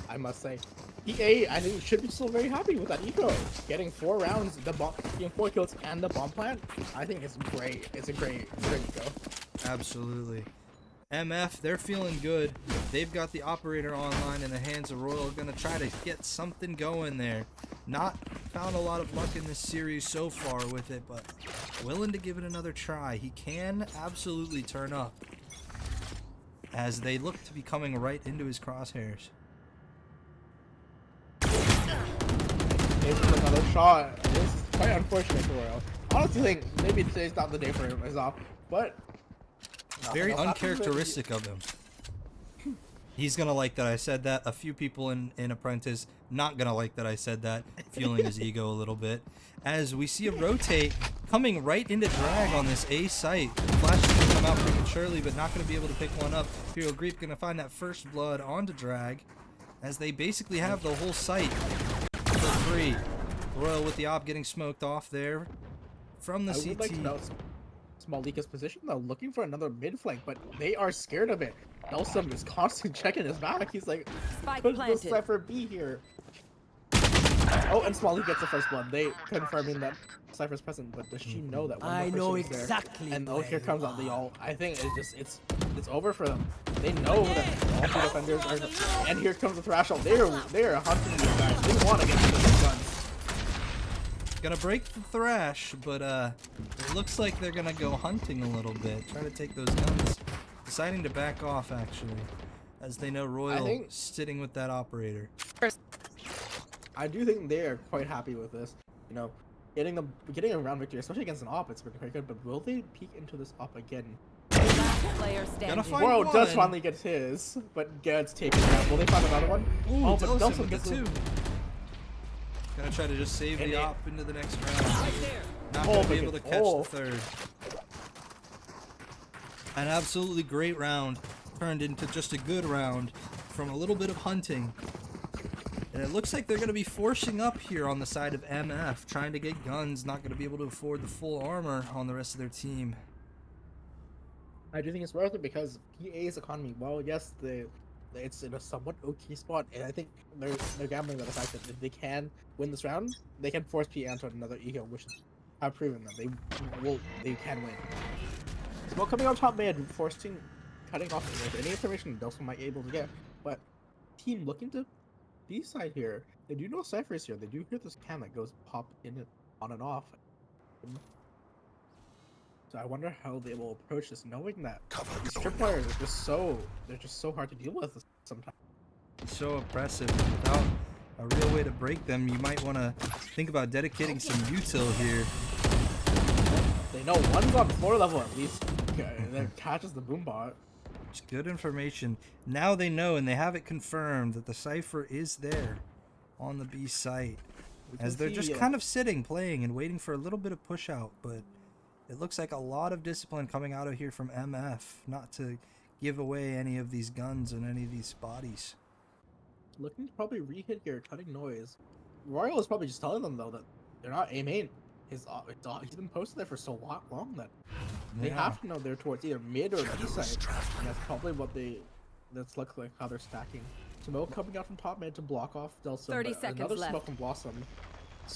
I must say. EA, I think, should be still very happy with that eco. Getting 4 rounds, getting 4 kills, and the bomb plant, I think it's great. It's a great eco. Absolutely. MF, they're feeling good. They've got the operator online in the hands of Royal. Gonna try to get something going there. Not found a lot of luck in this series so far with it, but willing to give it another try. He can absolutely turn up as they look to be coming right into his crosshairs. Another shot. This is quite unfortunate for Royal. I honestly think maybe today's not the day for him myself, but very uncharacteristic of him. He's gonna like that I said that. A few people in Apprentice not gonna like that I said that, feeling his ego a little bit. As we see a rotate coming right into drag on this A site. Flash is gonna come out prematurely, but not gonna be able to pick one up. Imperialgreek gonna find that first blood onto drag, as they basically have the whole site for free. Royal with the op getting smoked off there from the CT. I would like to know Smalika's position though, looking for another mid flank, but they are scared of it. Delsym is constantly checking his back. He's like, could the Cypher be here? Oh, and Smalika gets the first blood. They confirming that Cypher's present, but does she know that one more person is there? And oh, here comes out the ult. I think it's over for them. They know that all 2 defenders are, and here comes the thrash ult. They're hunting these guys. They want to get to the guns. Gonna break the thrash, but it looks like they're gonna go hunting a little bit, try to take those guns. Deciding to back off actually, as they know Royal sitting with that operator. I do think they are quite happy with this. You know, getting a round victory, especially against an op, it's been quite good. But will they peek into this op again? Last player Gotta standing. find World does one. finally get his, but gets taken down. Will they find another one? Ooh, Oh, but Delsym Delsym with gets the the 2. Gonna try to just save And the it- op into the next round. Not Oh, gonna be but able to it- catch oh. the third. An absolutely great round turned into just a good round from a little bit of hunting. And it looks like they're going to be forcing up here on the side of MF, trying to get guns, not going to be able to afford the full armor on the rest of their team. I do think it's worth it because PA's economy, well, yes, it's in a somewhat okay spot, and I think they're gambling on the fact that if they can win this round, they can force PA onto another eco, which have proven that they can win. Well, coming on top mid, cutting off any information Delsym might be able to get, but team looking to B side here. They do know Cypher's here. They do hear this cam that goes pop in and on and off. So I wonder how they will approach this, knowing that these tripwires are just so hard to deal with sometimes. So oppressive. Without a real way to break them, you might want to think about dedicating some util here. They know one's on floor level at least. That catches the boombot. It's good information. Now they know, and they have it confirmed, that the Cypher is there on the B site. As they're just kind of sitting, playing, and waiting for a little bit of push out, but it looks like a lot of discipline coming out of here from MF, not to give away any of these guns and any of these bodies. Looking to probably re-hit here, cutting noise. Royal is probably just telling them though that they're not A main. He's been posted there for so long that they have to know they're towards either mid or B side, and that's probably what that's like how they're stacking. Smoke coming out from top mid to block off Delsym. 30 seconds another left. smoke from Blossom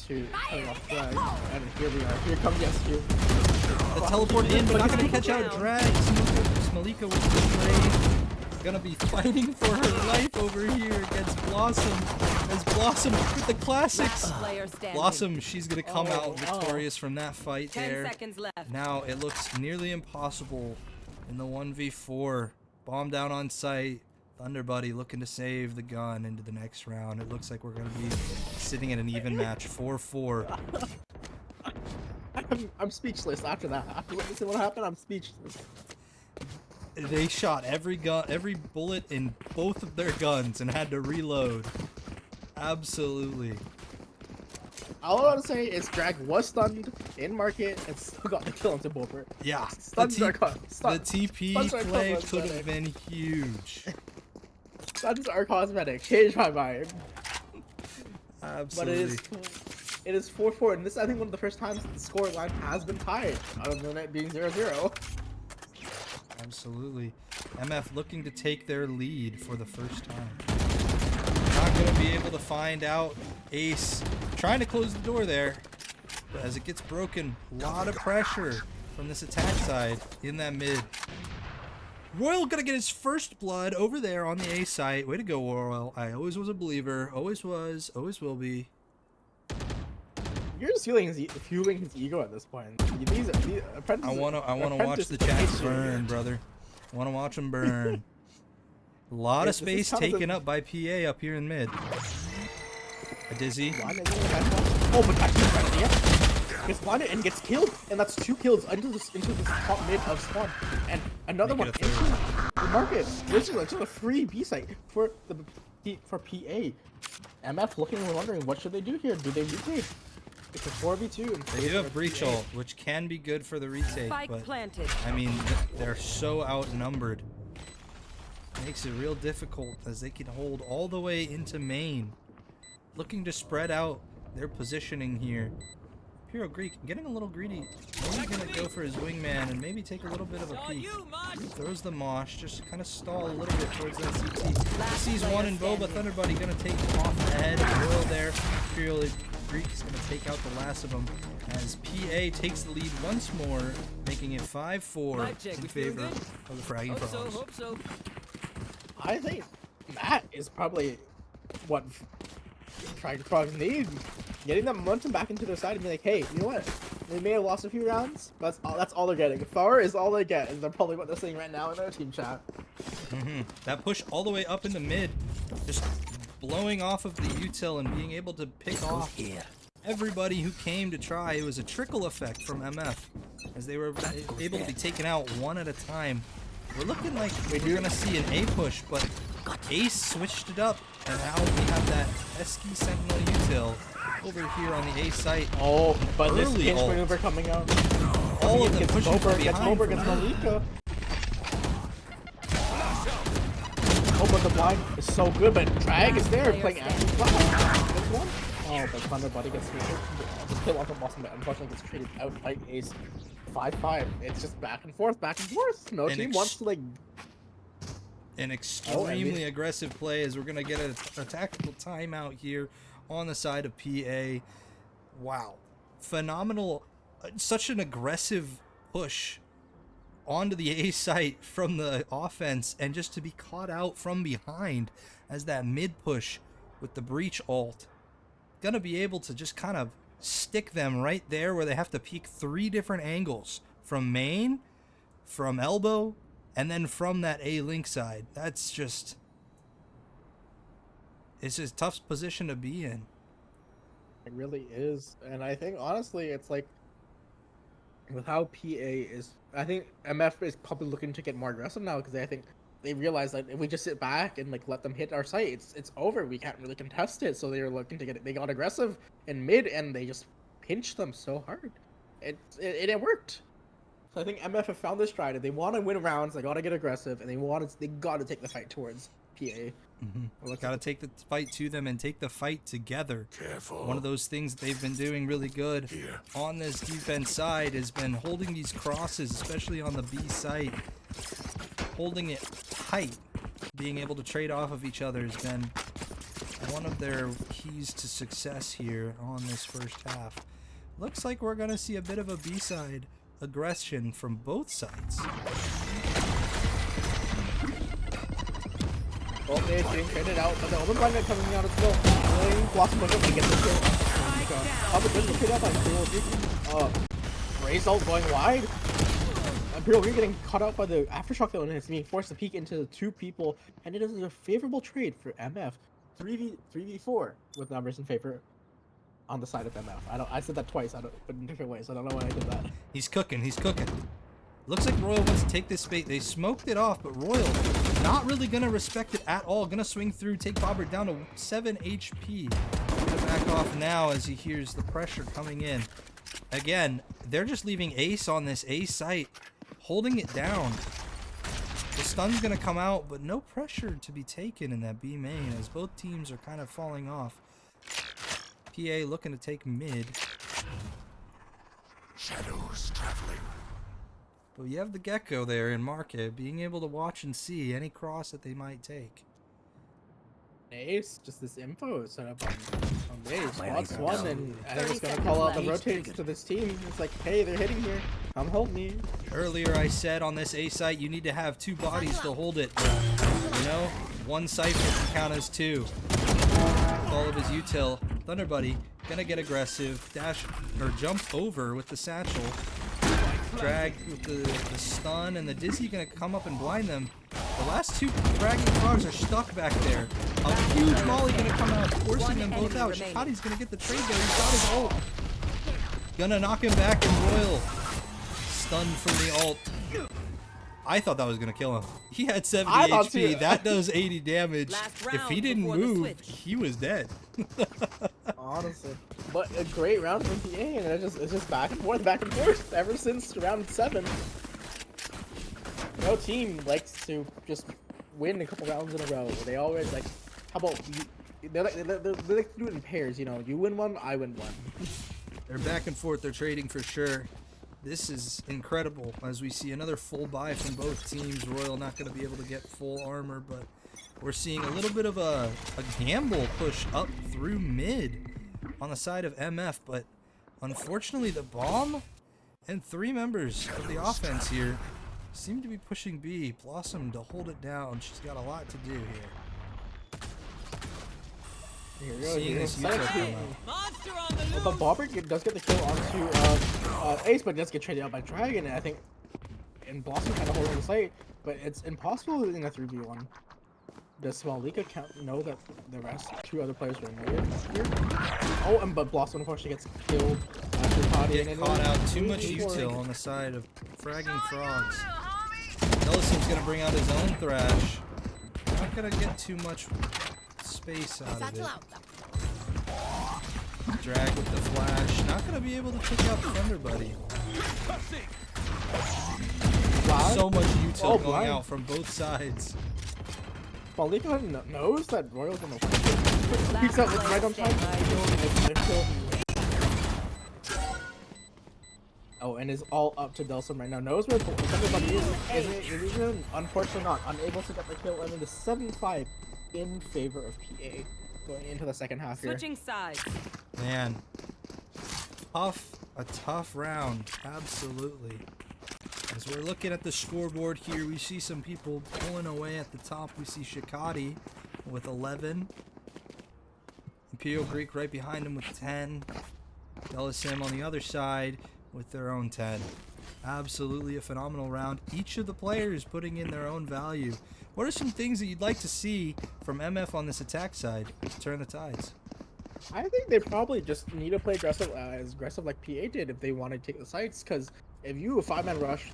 to cutting off Drag, and here we are. Here comes SQ. The teleport in, but not going to catch out Drag. Smalika with the play. Gonna be fighting for her life over here against Blossom. As Blossom with the classics. Last player standing. Blossom, she's gonna come out victorious from that fight 10 there. seconds left. Now it looks nearly impossible in the 1v4. Bomb down on site. Thunderbudyy looking to save the gun into the next round. It looks like we're gonna be sitting in an even match, 4-4. I'm speechless after that. After witnessing what happened, I'm speechless. They shot every bullet in both of their guns and had to reload. Absolutely. All I want to say is Drag was stunned in market and still got the kill into bobert. Yeah, Stuns the are TP stuns are play cosmetic. could have been huge. Stuns are cosmetic. Change my mind. Absolutely. But it is 4-4, and this is, I think, one of the first times the score line has been tied, other than it being 0-0. Absolutely. MF looking to take their lead for the first time. Not going to be able to find out. Ace trying to close the door there. But as it gets broken, a lot of pressure from this attack side in that mid. Royal going to get his first blood over there on the A site. Way to go, Royal. I always was a believer. Always was. Always will be. You're just fueling his ego at this point. These Apprentice. I wanna watch the chats burn, brother. I wanna watch them burn. A lot of space taken up by PA up here in mid. A Dizzy. Oh, but actually, yeah. Gets blinded and gets killed, and that's 2 kills into this top mid of spawn, and another one into the market. This is a free B site for PA. MF looking and wondering what should they do here. Do they retake? It's a 4v2. And They do have breach ult, which can be good for the retake, Spike but planted. I mean, they're so outnumbered. Makes it real difficult as they can hold all the way into main. Looking to spread out their positioning here. Imperialgreek getting a little greedy. Maybe gonna go for his wingman and maybe take a little bit of a peek. Throws the mosh, just kind of stall a little bit towards that CT. Sees one in Boba. Thunderbudyy gonna take off the head. Royal there. Imperialgreek is gonna take out the last of them as PA takes the lead once more, making it 5-4 in favor of the Fragging Frogs. I think that is probably what Fragging Frogs need. Getting that momentum back into their side and be like, hey, you know what? They may have lost a few rounds, but that's all they're getting. Thor is all they get, and they're probably what they're saying right now in their team chat. That push all the way up into mid, just blowing off of the util and being able to pick off everybody who came to try. It was a trickle effect from MF as they were able to be taken out one at a time. We're looking like we're gonna see an A push, but Ace switched it up, and now we have that pesky Sentinel util over here on the A site. Oh, but this Early pinch ult. maneuver coming out. All of them Gets pushing from bobert, gets behind. bobert, gets Smalika. Oh, but the blind is so good, but Drag is there playing action. Gets one. Oh, but Thunderbudyy gets the kill off of Boston, but unfortunately gets traded out by Ace. 5-5. It's just back and forth, back and forth. No team wants to like. An extremely aggressive play as we're going to get a tactical timeout here on the side of PA. Wow. Phenomenal. Such an aggressive push onto the A site from the offense, and just to be caught out from behind as that mid push with the breach ult. Going to be able to just kind of stick them right there where they have to peek 3 different angles. From main, from elbow, and then from that A link side. That's just... It's a tough position to be in. It really is, and I think honestly, it's like with how PA is. I think MF is probably looking to get more aggressive now because I think they realize that if we just sit back and like let them hit our site, it's over. We can't really contest it. So they're looking to get it. They got aggressive in mid and they just pinched them so hard. It worked. So I think MF have found this stride. If they want to win rounds, they gotta get aggressive, and they gotta take the fight towards PA. Got to take the fight to them and take the fight together. Careful. One of those things that they've been doing really good on this defense side has been holding these crosses, especially on the B site. Holding it tight, being able to trade off of each other has been one of their keys to success here on this first half. Looks like we're going to see a bit of a B side aggression from both sides. Well, they're getting traded out, but the open blind coming out as well. Really, Blossom looking to get the kill. Probably does get out by Imperialgreek. Raze ult going wide. Imperialgreek getting caught out by the aftershock though, and it's being forced to peek into 2 people, and it is a favorable trade for MF. 3v4 with numbers in favor on the side of MF. I said that twice, but in different ways. I don't know why I did that. He's cooking. He's cooking. Looks like Royal wants to take this bait. They smoked it off, but Royal not really going to respect it at all. Going to swing through, take bobert down to 7 HP. Going to back off now as he hears the pressure coming in. Again, they're just leaving Ace on this A site, holding it down. The stun's going to come out, but no pressure to be taken in that B main as both teams are kind of falling off. PA looking to take mid. Shadows traveling. But you have the Gecko there in market, being able to watch and see any cross that they might take. Ace, just this info set up on Ace. Squad's one, and I think it's going to call out the rotates to this team. It's like, hey, they're hitting here. Come help me. Earlier I said on this A site, you need to have 2 bodies to hold it. You know, 1 Cypher can count as 2. With all of his util. Thunderbudyy gonna get aggressive, dash or jump over with the satchel. Drag with the stun, and the Dizzy gonna come up and blind them. The last 2 Fragging Frogs are stuck back there. A huge molly gonna come out, forcing them both out. Shakadi's gonna get the trade though. He's got his ult. Gonna knock him back, and Royal stunned from the ult. I thought that was gonna kill him. He had 70 HP. That does 80 damage. If he didn't move, he was dead. Honestly, but a great round from PA, and it's just back and forth ever since round 7. No team likes to just win a couple rounds in a row. They always like, how about you? They like to do it in pairs. You know, you win one, I win one. They're back and forth. They're trading for sure. This is incredible as we see another full buy from both teams. Royal not going to be able to get full armor, but we're seeing a little bit of a gamble push up through mid on the side of MF, but unfortunately the bomb and 3 members of the offense here seem to be pushing B. Blossom to hold it down. She's got a lot to do here. Seeing this util come out. Well, the bobert does get the kill onto Ace, but does get traded out by Dragon, and I think, and Blossom kind of holding the site, but it's impossible in a 3v1. does Smalika know that the rest two other players are in here? Oh, and but blossom unfortunately gets killed. Get caught out. Too much util on the side of Fragging Frogs. Delsym's gonna bring out his own Thrash. Not gonna get too much space out of it. Drag with the flash. Not gonna be able to pick out Thunderbudyy. So much util going out from both sides. Smalika knows that Royal's gonna peeks out right on time. Oh, and is all up to Delsym right now. Knows where Thunderbudyy is even unfortunately not unable to get the kill, and it is 7-5 in favor of PA going into the second half here. Switching sides. Man, a tough round, absolutely. As we're looking at the scoreboard here, we see some people pulling away at the top. We see Shakadi with 11. Imperialgreek right behind him with 10. Delsym on the other side with their own 10. Absolutely a phenomenal round. Each of the players putting in their own value. What are some things that you'd like to see from MF on this attack side to turn the tides? I think they probably just need to play aggressive, as aggressive like PA did if they want to take the sites. Because if you 5-man rush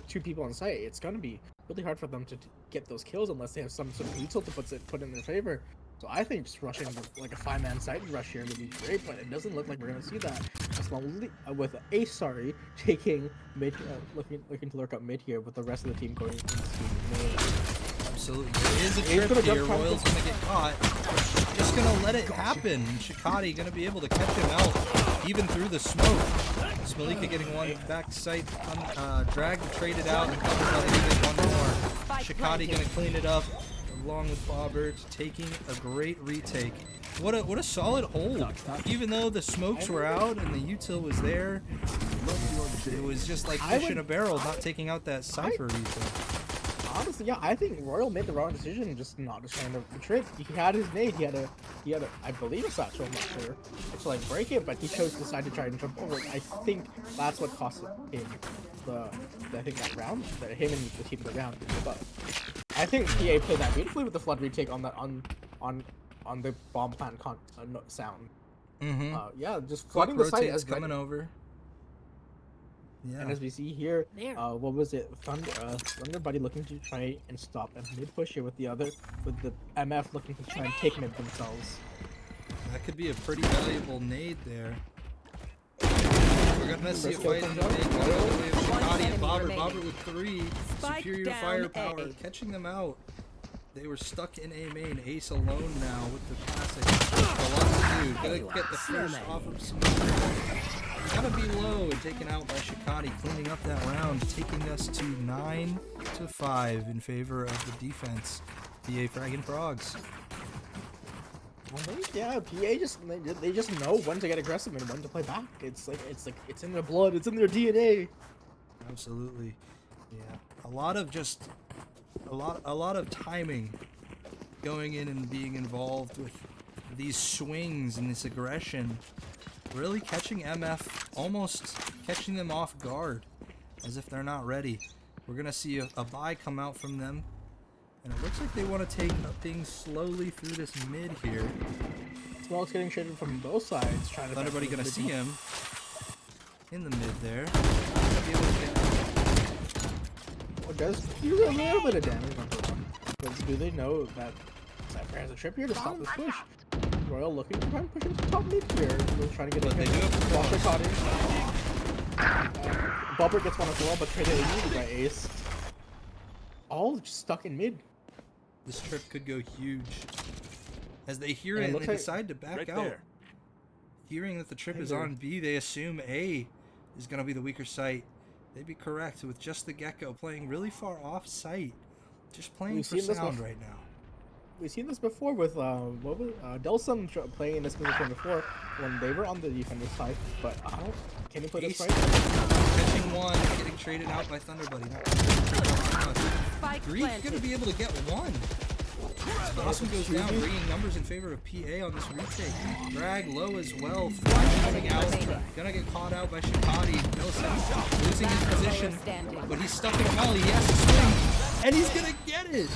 two people on site, it's gonna be really hard for them to get those kills unless they have some sort of util to put in their favor. So I think just rushing like a 5-man side rush here would be great, but it doesn't look like we're gonna see that. With Ace, taking mid, looking to lurk up mid here, with the rest of the team going into mid. Absolutely, there is a trip here. Royal's gonna get caught. Just gonna let it happen. Shakadi gonna be able to catch him out, even through the smoke. Smalika getting one back site, drag traded out, and Thunderbudyy get one more. Shakadi gonna clean it up, along with bobert, taking a great retake. What a solid hold. Even though the smokes were out and the util was there, it was just like fish in a barrel, not taking out that Cypher retake. Honestly, yeah, I think Royal made the wrong decision, just not trying to trip. He had his nade, he had a, I believe a satchel, I'm not sure, to like break it, but he chose to decide to try and jump over it. I think that's what cost him that round, him and the team the round. But I think PA played that beautifully with the flood retake on that on the bomb plant sound. Yeah, just flooding the site as coming over. Yeah. And as we see here, what was it? Thunderbudyy looking to try and stop and mid push here with the MF looking to try and take mid themselves. That could be a pretty valuable nade there. We're gonna see a fight in the mid. Shakadi and bobert with 3. Superior firepower, catching them out. They were stuck in A main. Ace alone now with the classic. A lot to do. Gotta get the first off of some. Gotta be low and taken out by Shakadi, cleaning up that round, taking us to 9-5 in favor of the defense. PA Fragging Frogs. Yeah, PA they just know when to get aggressive and when to play back. It's in their blood, it's in their DNA. Absolutely. Yeah. A lot of timing going in and being involved with these swings and this aggression. Really catching MF, almost catching them off guard, as if they're not ready. We're gonna see a buy come out from them, and it looks like they want to take things slowly through this mid here. Smoke's getting shaded from both sides, trying to. Everybody gonna see him in the mid there. Does do a little bit of damage on them. But do they know that Cypher has a trip here to stop this push? Royal looking to try and push into top mid here. They're trying to get a Shakadi. Bobert gets one as well, but traded immediately by Ace. All just stuck in mid. This trip could go huge. As they hear it and they decide to back out. Hearing that the trip is on B, they assume A is going to be the weaker site. They'd be correct with just the Gecko playing really far off site. Just playing for sound right now. We've seen this before with Delsym playing in this position before when they were on the defender side, but can he play this right? Catching one, getting traded out by Thunderbudyy. Greek gonna be able to get one. Blossom goes down, bringing numbers in favor of PA on this retake. Drag low as well. Flash coming out. Gonna get caught out by Shakadi. Delsym losing his position, but he's stuck in a molly. He has to swing, and he's gonna get it.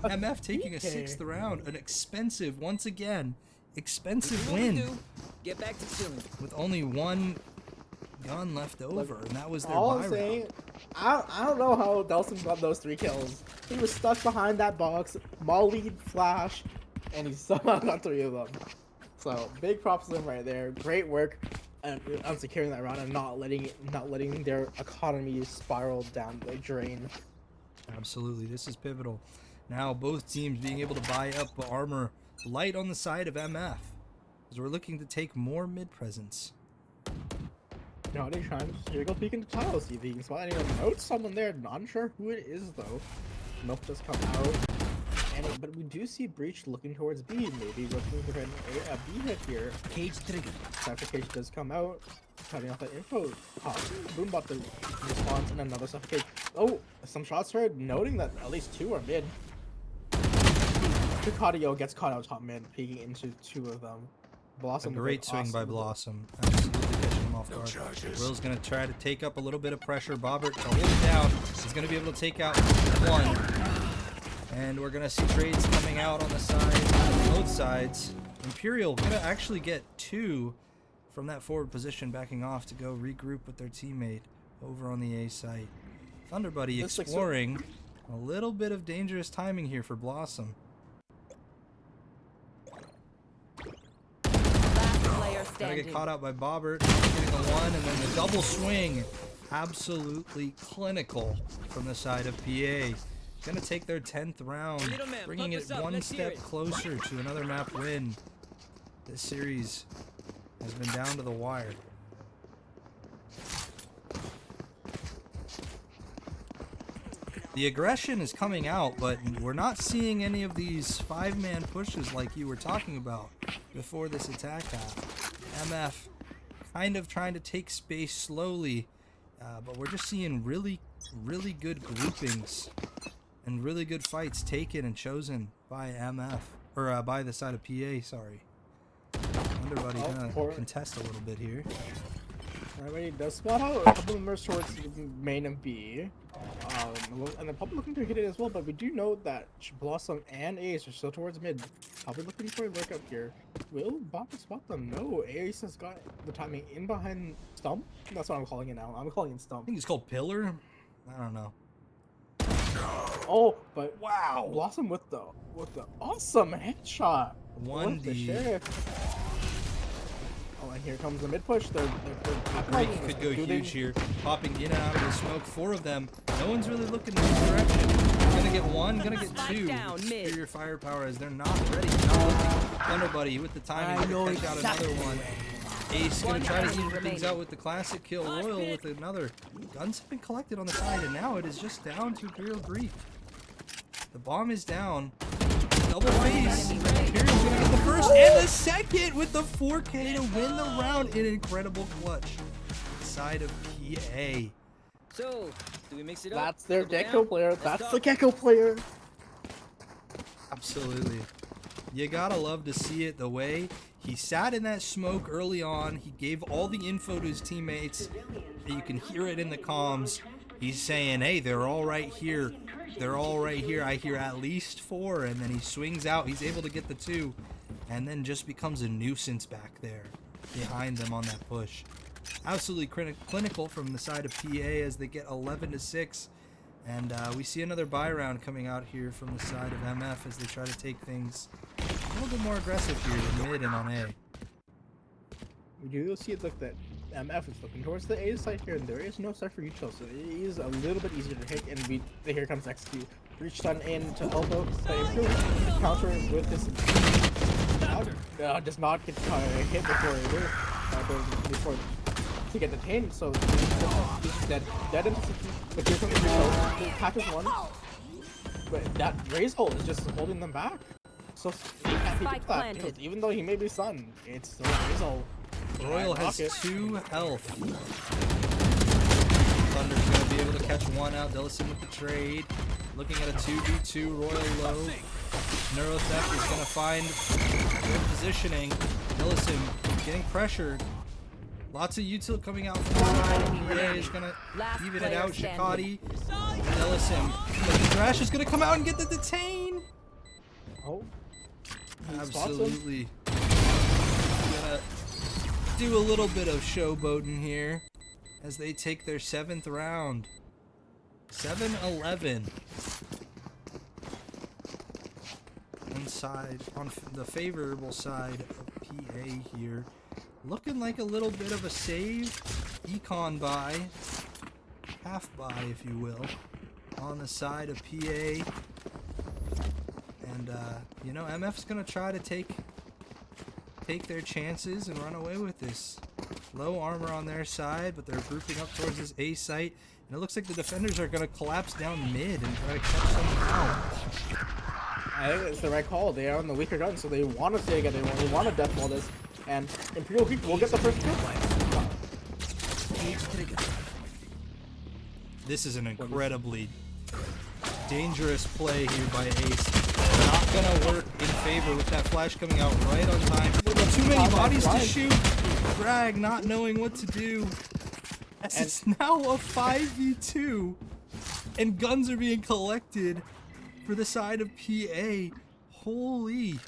MF taking a 6th round, an expensive, once again, expensive win Get back to chilling. with only one gun left over, and that was their All buy I'm saying, round. I don't know how Delsym got those 3 kills. He was stuck behind that box, mollied, flash, and he somehow got 3 of them. So big props to him right there. Great work on securing that round and not letting their economy spiral down the drain. Absolutely, this is pivotal. Now both teams being able to buy up armor light on the side of MF, as we're looking to take more mid presence. Now they're trying to go peek into tiles, see if he can spot anyone. Note someone there, not sure who it is though. Nope, just come out. But we do see Breach looking towards B, maybe looking for a B hit here. Cage trigger. Suffocation does come out, cutting off that info. Boombot the response and another suffocation. Oh, some shots heard, noting that at least 2 are mid. Shakadi gets caught out top mid, peeking into 2 of them. A great swing by bLssm. Absolutely catching him off guard. Will's going to try to take up a little bit of pressure. bobert to hold it down. He's going to be able to take out 1. And we're going to see trades coming out on the side, both sides. Imperial going to actually get 2 from that forward position, backing off to go regroup with their teammate over on the A site. Thunderbudyy exploring a little bit of dangerous timing here for bLssm. Gotta get caught out by bobert, getting the 1, and then the double swing. Absolutely clinical from the side of PA. Gonna take their 10th round, bringing it one step closer to another map win. This series has been down to the wire. The aggression is coming out, but we're not seeing any of these 5-man pushes like you were talking about before this attack happened. MF kind of trying to take space slowly, but we're just seeing really good groupings and really good fights taken and chosen by MF, or by the side of PA, sorry. Thunderbudyy gonna contest a little bit here. Alright, does spot out a couple of members towards main of B. And they're probably looking to hit it as well, but we do know that bLssm and Ace are still towards mid. Probably looking for a workup here. Will bobert spot them? No, Ace has got the timing in behind Stump. That's what I'm calling it now. I'm calling it Stump. I think it's called Pillar. I don't know. Oh, but wow, bLssm with the awesome headshot. 1D. The sheriff. Oh, and here comes the mid push. Greek could go huge here, popping in and out of the smoke. 4 of them. No one's really looking in this direction. Gonna get 1, gonna get 2. Superior firepower as they're not ready. Thunderbudyy with the timing to catch out another one. Ace gonna try to even things out with the classic kill. Royal with another. Guns have been collected on the side, and now it is just down to Imperialgreek. The bomb is down. Double phase. Imperial's gonna get the first and the second with the 4K to win the round in incredible clutch. Side of PA. So, do we mix it up? That's their Double Gecko down? player. Let's That's talk. the Gecko player. Absolutely. You gotta love to see it the way he sat in that smoke early on. He gave all the info to his teammates. You can hear it in the comms. He's saying, hey, they're all right here. They're all right here. I hear at least 4. And then he swings out. He's able to get the 2. And then just becomes a nuisance back there behind them on that push. Absolutely clinical from the side of PA as they get 11-6. And we see another buy round coming out here from the side of MF as they try to take things a little bit more aggressive here in mid and on A. We do see it look that MF is looking towards the A side here, and there is no side for Ucho, so it is a little bit easier to hit. And here comes XQ. Reach stun in to elbow. Counter with his. Does not get hit before to get detained. So he's dead into 60. But here comes the Ucho. Catches 1. But that raise hole is just holding them back. So he can't hit that. Even though he may be stunned, it's still a raise hole. Royal has 2 health. Thunder's going to be able to catch 1 out. Delsym with the trade. Looking at a 2v2. Royal low. Neurotheft is going to find good positioning. Delsym getting pressured. Lots of util coming out from the side. PA is going to even it out. Shakadi. Delsym. But the Thrash is going to come out and get the detain. Oh. He spots him. Absolutely. Gonna do a little bit of showboating here as they take their 7th round. 7-11. Inside, on the favorable side of PA here. Looking like a little bit of a save. Econ buy. Half buy, if you will. On the side of PA. And, you know, MF's going to try to take their chances and run away with this. Low armor on their side, but they're grouping up towards this A site. And it looks like the defenders are going to collapse down mid and try to catch them out. I think it's the right call. They are on the weaker gun, so they want to stay together. They want to deathball this. And Imperialgreek will get the first kill. This is an incredibly dangerous play here by Ace. Not gonna work in favor with that flash coming out right on time. Too many bodies to shoot. Drag not knowing what to do. As it's now a 5v2. And guns are being collected for the side of PA. Holy.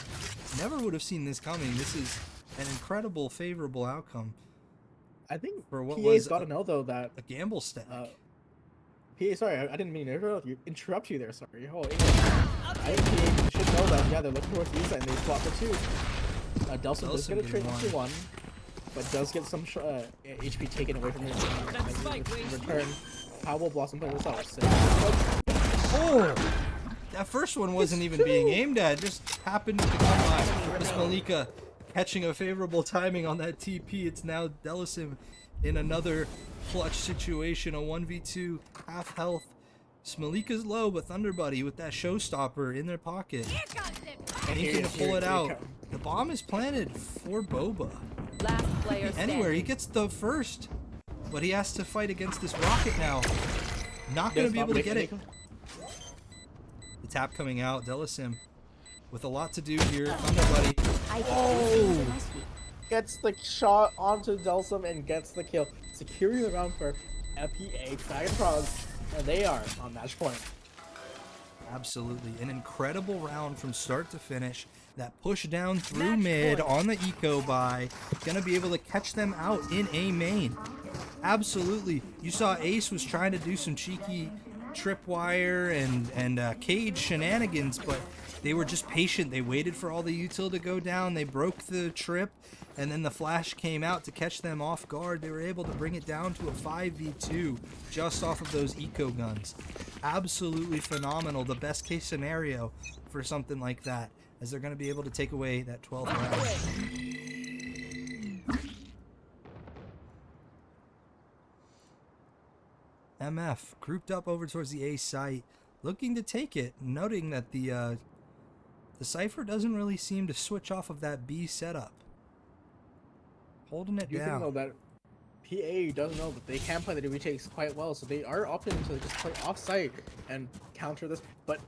Never would have seen this coming. This is an incredible favorable outcome. I think for what PA's got to know, though, that... A gamble stack. PA, sorry, I didn't mean to interrupt you there, sorry. Oh, I think PA should know that, yeah, they're looking towards the side and they swap the 2. Delsym does get a trade to 1, but does get some HP taken away from him. In return, how will blossom play this out? Oh! That first one wasn't even being aimed at, just happened to come by. Smalika catching a favorable timing on that TP. It's now Delsym in another clutch situation, a 1v2, half health. Smalika's low, but Thunderbudyy with that showstopper in their pocket. Aiming to pull it out. The bomb is planted for Boba. Last player Anywhere, he gets the first, but he has to fight against this rocket now. Not going to be able to get it. The tap coming out, Delsym with a lot to do here. Thunderbudyy. Oh! Gets the shot onto Delsym and gets the kill. Securing the round for FPA Fragging Frogs, and they are on match point. Absolutely. An incredible round from start to finish. That push down through mid on the eco buy. Gonna be able to catch them out in A main. Absolutely. You saw Ace was trying to do some cheeky tripwire and cage shenanigans, but they were just patient. They waited for all the util to go down. They broke the trip, and then the flash came out to catch them off guard. They were able to bring it down to a 5v2 just off of those eco guns. Absolutely phenomenal. The best case scenario for something like that, as they're going to be able to take away that 12th round. MF grouped up over towards the A site, looking to take it, noting that the Cypher doesn't really seem to switch off of that B setup. Holding it You down. think, though, that PA doesn't know that they can play the retakes quite well, so they are opting to just play off-site and counter this, but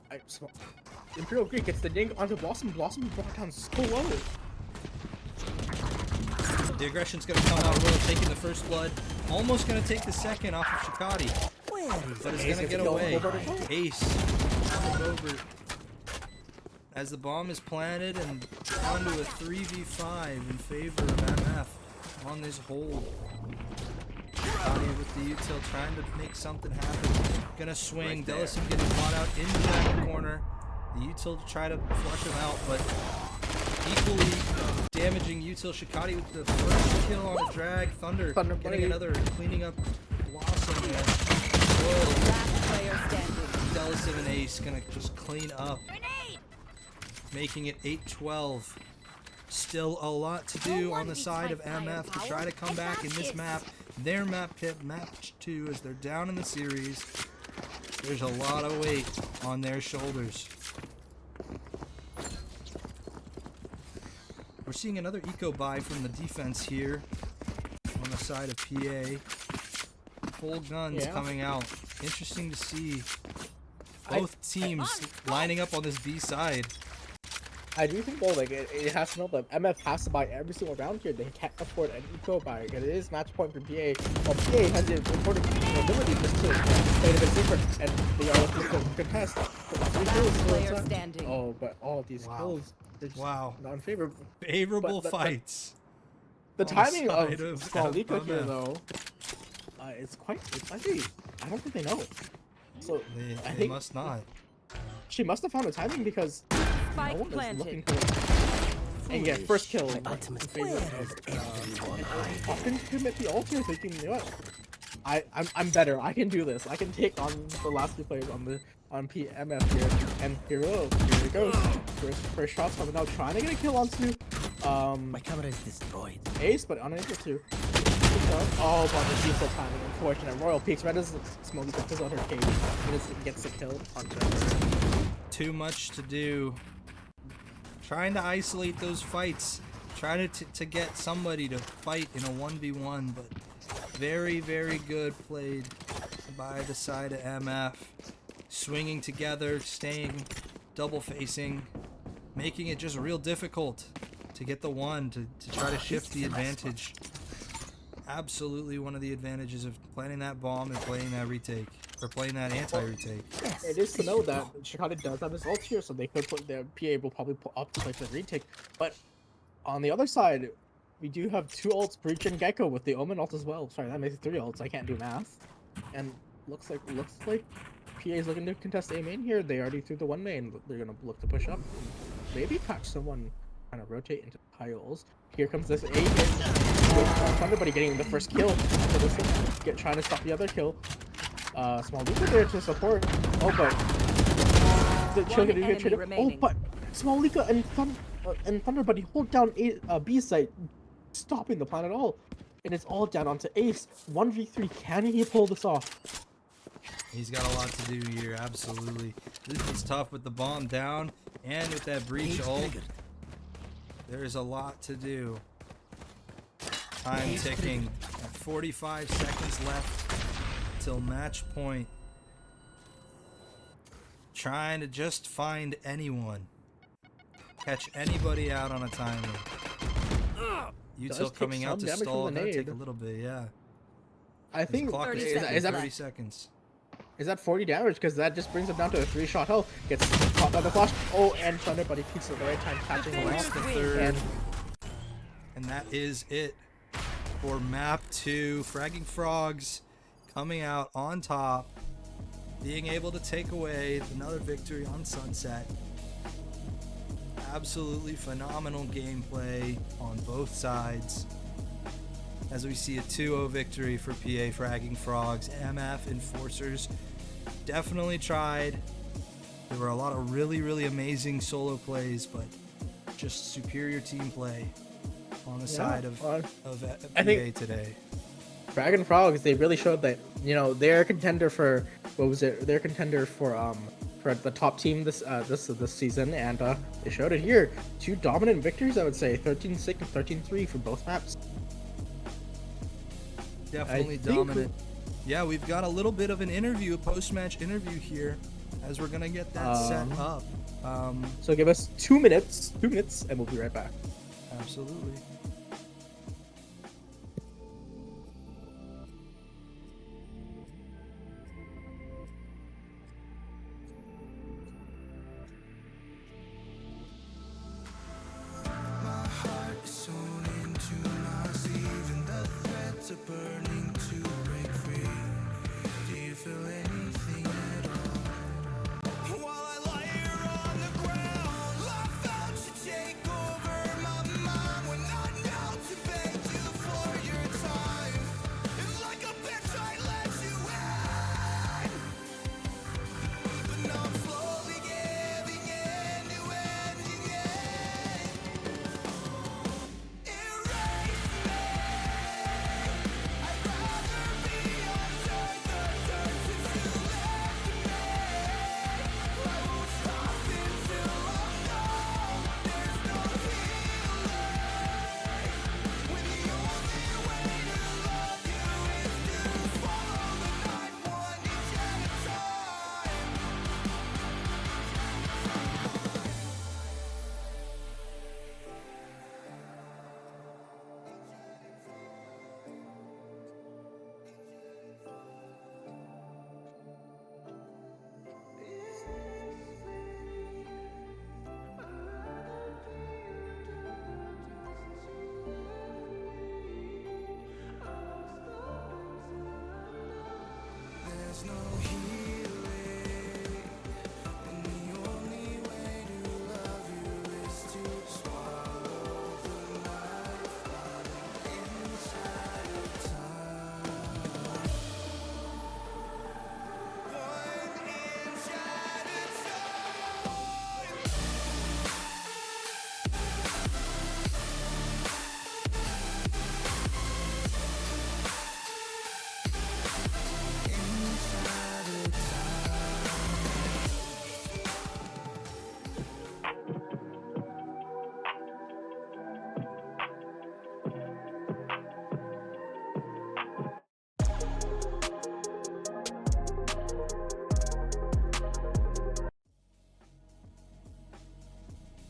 Imperialgreek gets the dink onto Blossom. Blossom brought down so low. The aggression's going to come out well, taking the first blood. Almost going to take the second off of Shakadi. But it's going to get away. Ace. Bobert. As the bomb is planted and down to a 3v5 in favor of MF on this hold. Shakadi with the util trying to make something happen. Gonna swing. Delsym getting caught out into that corner. The util to try to flush him out, but equally damaging util. Shakadi with the first kill on a drag. Thunder getting another, cleaning up Blossom. Whoa. Last player standing. Delsym and Ace gonna just clean up. Making it 8-12. Still a lot to do on the side of MF to try to come back in this map. Their map hit match 2 as they're down in the series. There's a lot of weight on their shoulders. We're seeing another eco buy from the defense here on the side of PA. Full guns coming out. Interesting to see both teams lining up on this B side. I do think though, like it has to know that MF has to buy every single round here. They can't afford an eco buy. It is match point for PA. Well, PA has the important ability just to play it a bit safer, and they are looking to contest. Three kills, so Player it's not- standing. Oh, but all these Wow. kills, they're just Wow. not in favor. Favorable But fights. The on the timing of side of Smalika here MF. though, it's quite. It's actually, I don't think they know. So They I think must not. she must have found the timing because Spike no one is looking planted. to. And yeah, first kill. My in ultimate favor of, everyone often commit the ultimate thinking, you know what? I'm better. I can do this. I can take on the last two players on PMF here. And here it goes. First shots coming out, trying to get a kill onto My camera is destroyed. Ace, but unable to. Oh, but the default timing, unfortunate. Royal Peaks, Red is smoking pushes on her cage and gets the kill on turn. Too much to do. Trying to isolate those fights. Trying to get somebody to fight in a 1v1, but very, very good played by the side of MF. Swinging together, staying double facing, making it just real difficult to get the one, to try to shift the advantage. Absolutely one of the advantages of planting that bomb and playing that retake, or playing that anti-retake. It is to know that Shakadi does have his ult here, so they could put their PA will probably put up to play for the retake. But on the other side, we do have two ults, Breach and Gecko, with the Omen ult as well. Sorry, that makes it three ults. I can't do math. And looks like PA is looking to contest A main here. They already threw the one main. They're gonna look to push up. Maybe catch someone, kind of rotate into piles. Here comes this A hit. Thunderbudyy getting the first kill. So this one, trying to stop the other kill. Smalika there to support. Oh, but the chill getting enemy traded. Oh, remaining. but Smalika and Thunderbudyy hold down B site, stopping the plan at all. And it's all down onto Ace. 1v3. Can he pull this off? He's got a lot to do here, absolutely. This is tough with the bomb down and with that breach ult. There's a lot to do. Time ticking. 45 seconds left till match point. Trying to just find anyone. Catch anybody out on a timer. Does Util take coming out some to damage from stall. the That'll take nade. a little bit, yeah. I His think clock 30 is seconds. 30 seconds. Is that 40 damage? Because that just brings him down to a 3-shot health. Gets caught by the flash. Oh, and Thunderbudyy peeks at the right time, catching him That's off. the third. And And that is it for map 2. Fragging Frogs coming out on top, being able to take away another victory on Sunset. Absolutely phenomenal gameplay on both sides. As we see a 2-0 victory for PA Fragging Frogs. MF Enforcers definitely tried. There were a lot of really, really amazing solo plays, but just superior team play on the side of PA I think- today. Fragging Frogs, they really showed that, you know, they're a contender for, what was it? They're a contender for the top team this season, and they showed it here. 2 dominant victories, I would say. 13-6 and 13-3 for both maps. Definitely I think dominant. Yeah, we've got a little bit of an interview, a post-match interview here, as we're gonna get that set up. So give us 2 minutes, and we'll be right back. Absolutely. Sewn into my sleeve and the threads are burning to break free. Do you feel anything at all? While I lie here on the ground, I felt you take over my mind when I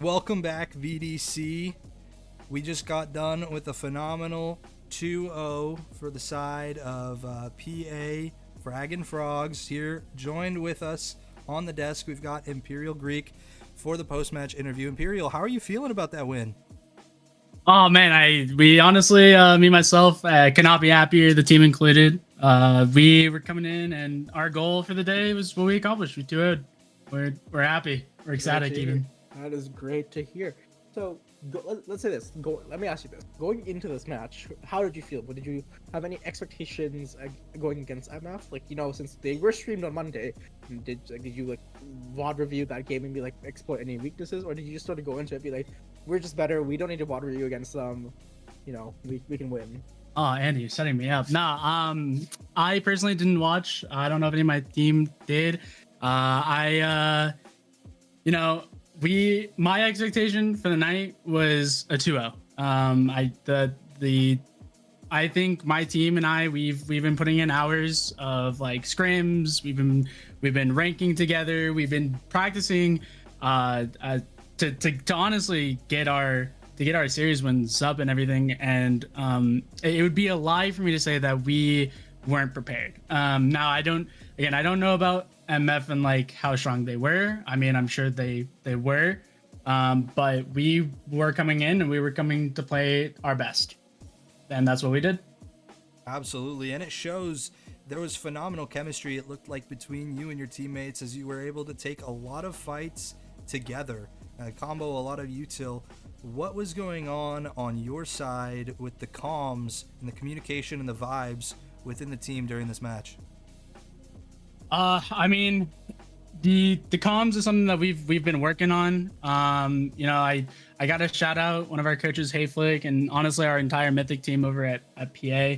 Welcome back, VDC. We just got done with a phenomenal 2-0 for the side of PA Fragging Frogs. Here, joined with us on the desk, we've got Imperialgreek for the post-match interview. Imperial, how are you feeling about that win? Oh man, we honestly, me myself, could not be happier. The team included. We were coming in, and our goal for the day was what we accomplished. We 2-0'd. We're happy. We're ecstatic even. That is great to hear. So let's say this. Let me ask you this. Going into this match, how did you feel? Did you have any expectations going against MF? Like, you know, since they were streamed on Monday, did you like VOD review that game and be like exploit any weaknesses, or did you just sort of go into it and be like, we're just better, we don't need to VOD review against them, you know, we can win? Oh, Andy, you're setting me up. Nah, I personally didn't watch. I don't know if any of my team did. You know, my expectation for the night was a 2-0. I think my team and I, we've been putting in hours of like scrims. We've been ranking together. We've been practicing to honestly get our series wins up and everything. And it would be a lie for me to say that we weren't prepared. Now I don't know about MF and like how strong they were. I mean, I'm sure they were, but we were coming in and we were coming to play our best, and that's what we did. Absolutely, and it shows. There was phenomenal chemistry, it looked like, between you and your teammates as you were able to take a lot of fights together, combo a lot of util. What was going on your side with the comms and the communication and the vibes within the team during this match? I mean, the comms is something that we've been working on. You know, I gotta shout out one of our coaches, Hayflick, and honestly our entire Mythic team over at PA.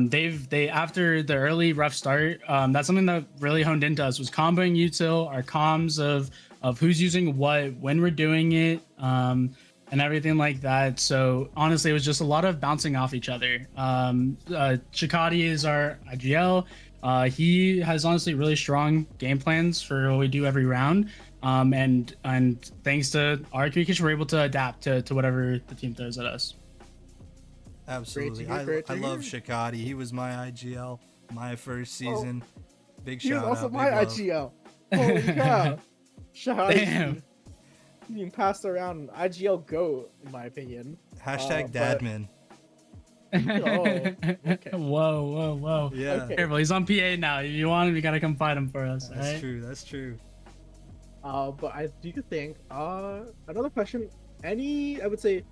They after the early rough start, that's something that really honed into us, was comboing util, our comms of who's using what, when we're doing it, and everything like that. So honestly, it was just a lot of bouncing off each other. Shakadi is our IGL. He has honestly really strong game plans for what we do every round. And thanks to our communication, we're able to adapt to whatever the team throws at us. Absolutely. I love Shakadi. He was my IGL my first season. Big He was shout out. also my IGL. Holy cow. Shakadi. Damn. Being passed around IGL GOAT, in my opinion. Hashtag Dadman. Okay. Whoa. Yeah. Okay. Careful, he's on PA now. If you want him, you gotta come fight him for us. That's alright? true. That's true. But I do think another question. I would say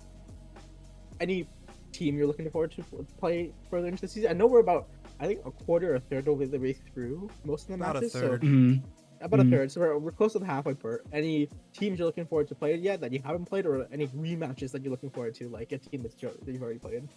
any team you're looking forward to play further into the season. I know we're about, I think, a quarter or a third of the way through most of the About a matches. third. Mhm. About a third. So we're close to the halfway part. Any teams you're looking forward to play yet that you haven't played, or any rematches that you're looking forward to, like a team that you've already played?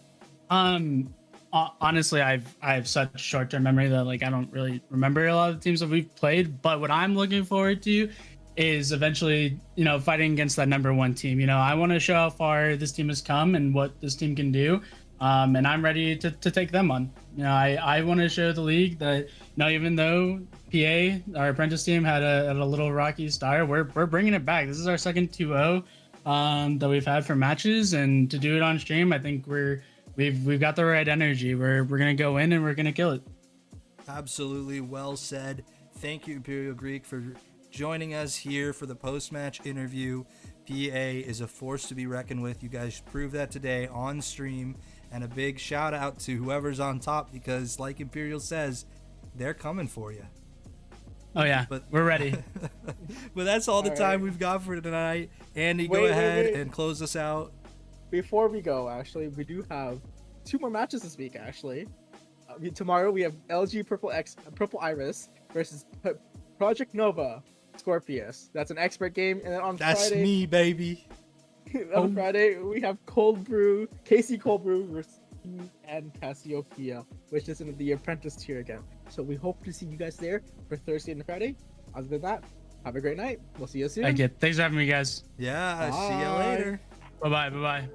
Honestly, I have such short-term memory that like I don't really remember a lot of the teams that we've played. But what I'm looking forward to is eventually, you know, fighting against that #1 team. You know, I want to show how far this team has come and what this team can do. And I'm ready to take them on. You know, I want to show the league that, you know, even though PA, our Apprentice team, had a little rocky start, we're bringing it back. This is our second 2-0 that we've had for matches, and to do it on stream, I think we've got the right energy. We're gonna go in and we're gonna kill it. Absolutely, well said. Thank you, Imperialgreek, for joining us here for the post-match interview. PA is a force to be reckoned with. You guys proved that today on stream. And a big shout out to whoever's on top, because like Imperial says, they're coming for you. Oh yeah, but we're ready. But that's all the All time right. we've got for tonight. Andy, go Wait. ahead and close us out. Before we go, actually, we do have 2 more matches this week. Actually, tomorrow we have LG Purple Iris versus Project Nova Scorpius. That's an expert game, and then on That's Friday, me, baby. on Friday we have Casey Cold Brew versus King and Cassiopeia, which is in the Apprentice tier again. So we hope to see you guys there for Thursday and Friday. Other than that, have a great night. We'll see you soon. Thanks for having me, guys. Yeah, see you Bye. later. Bye bye.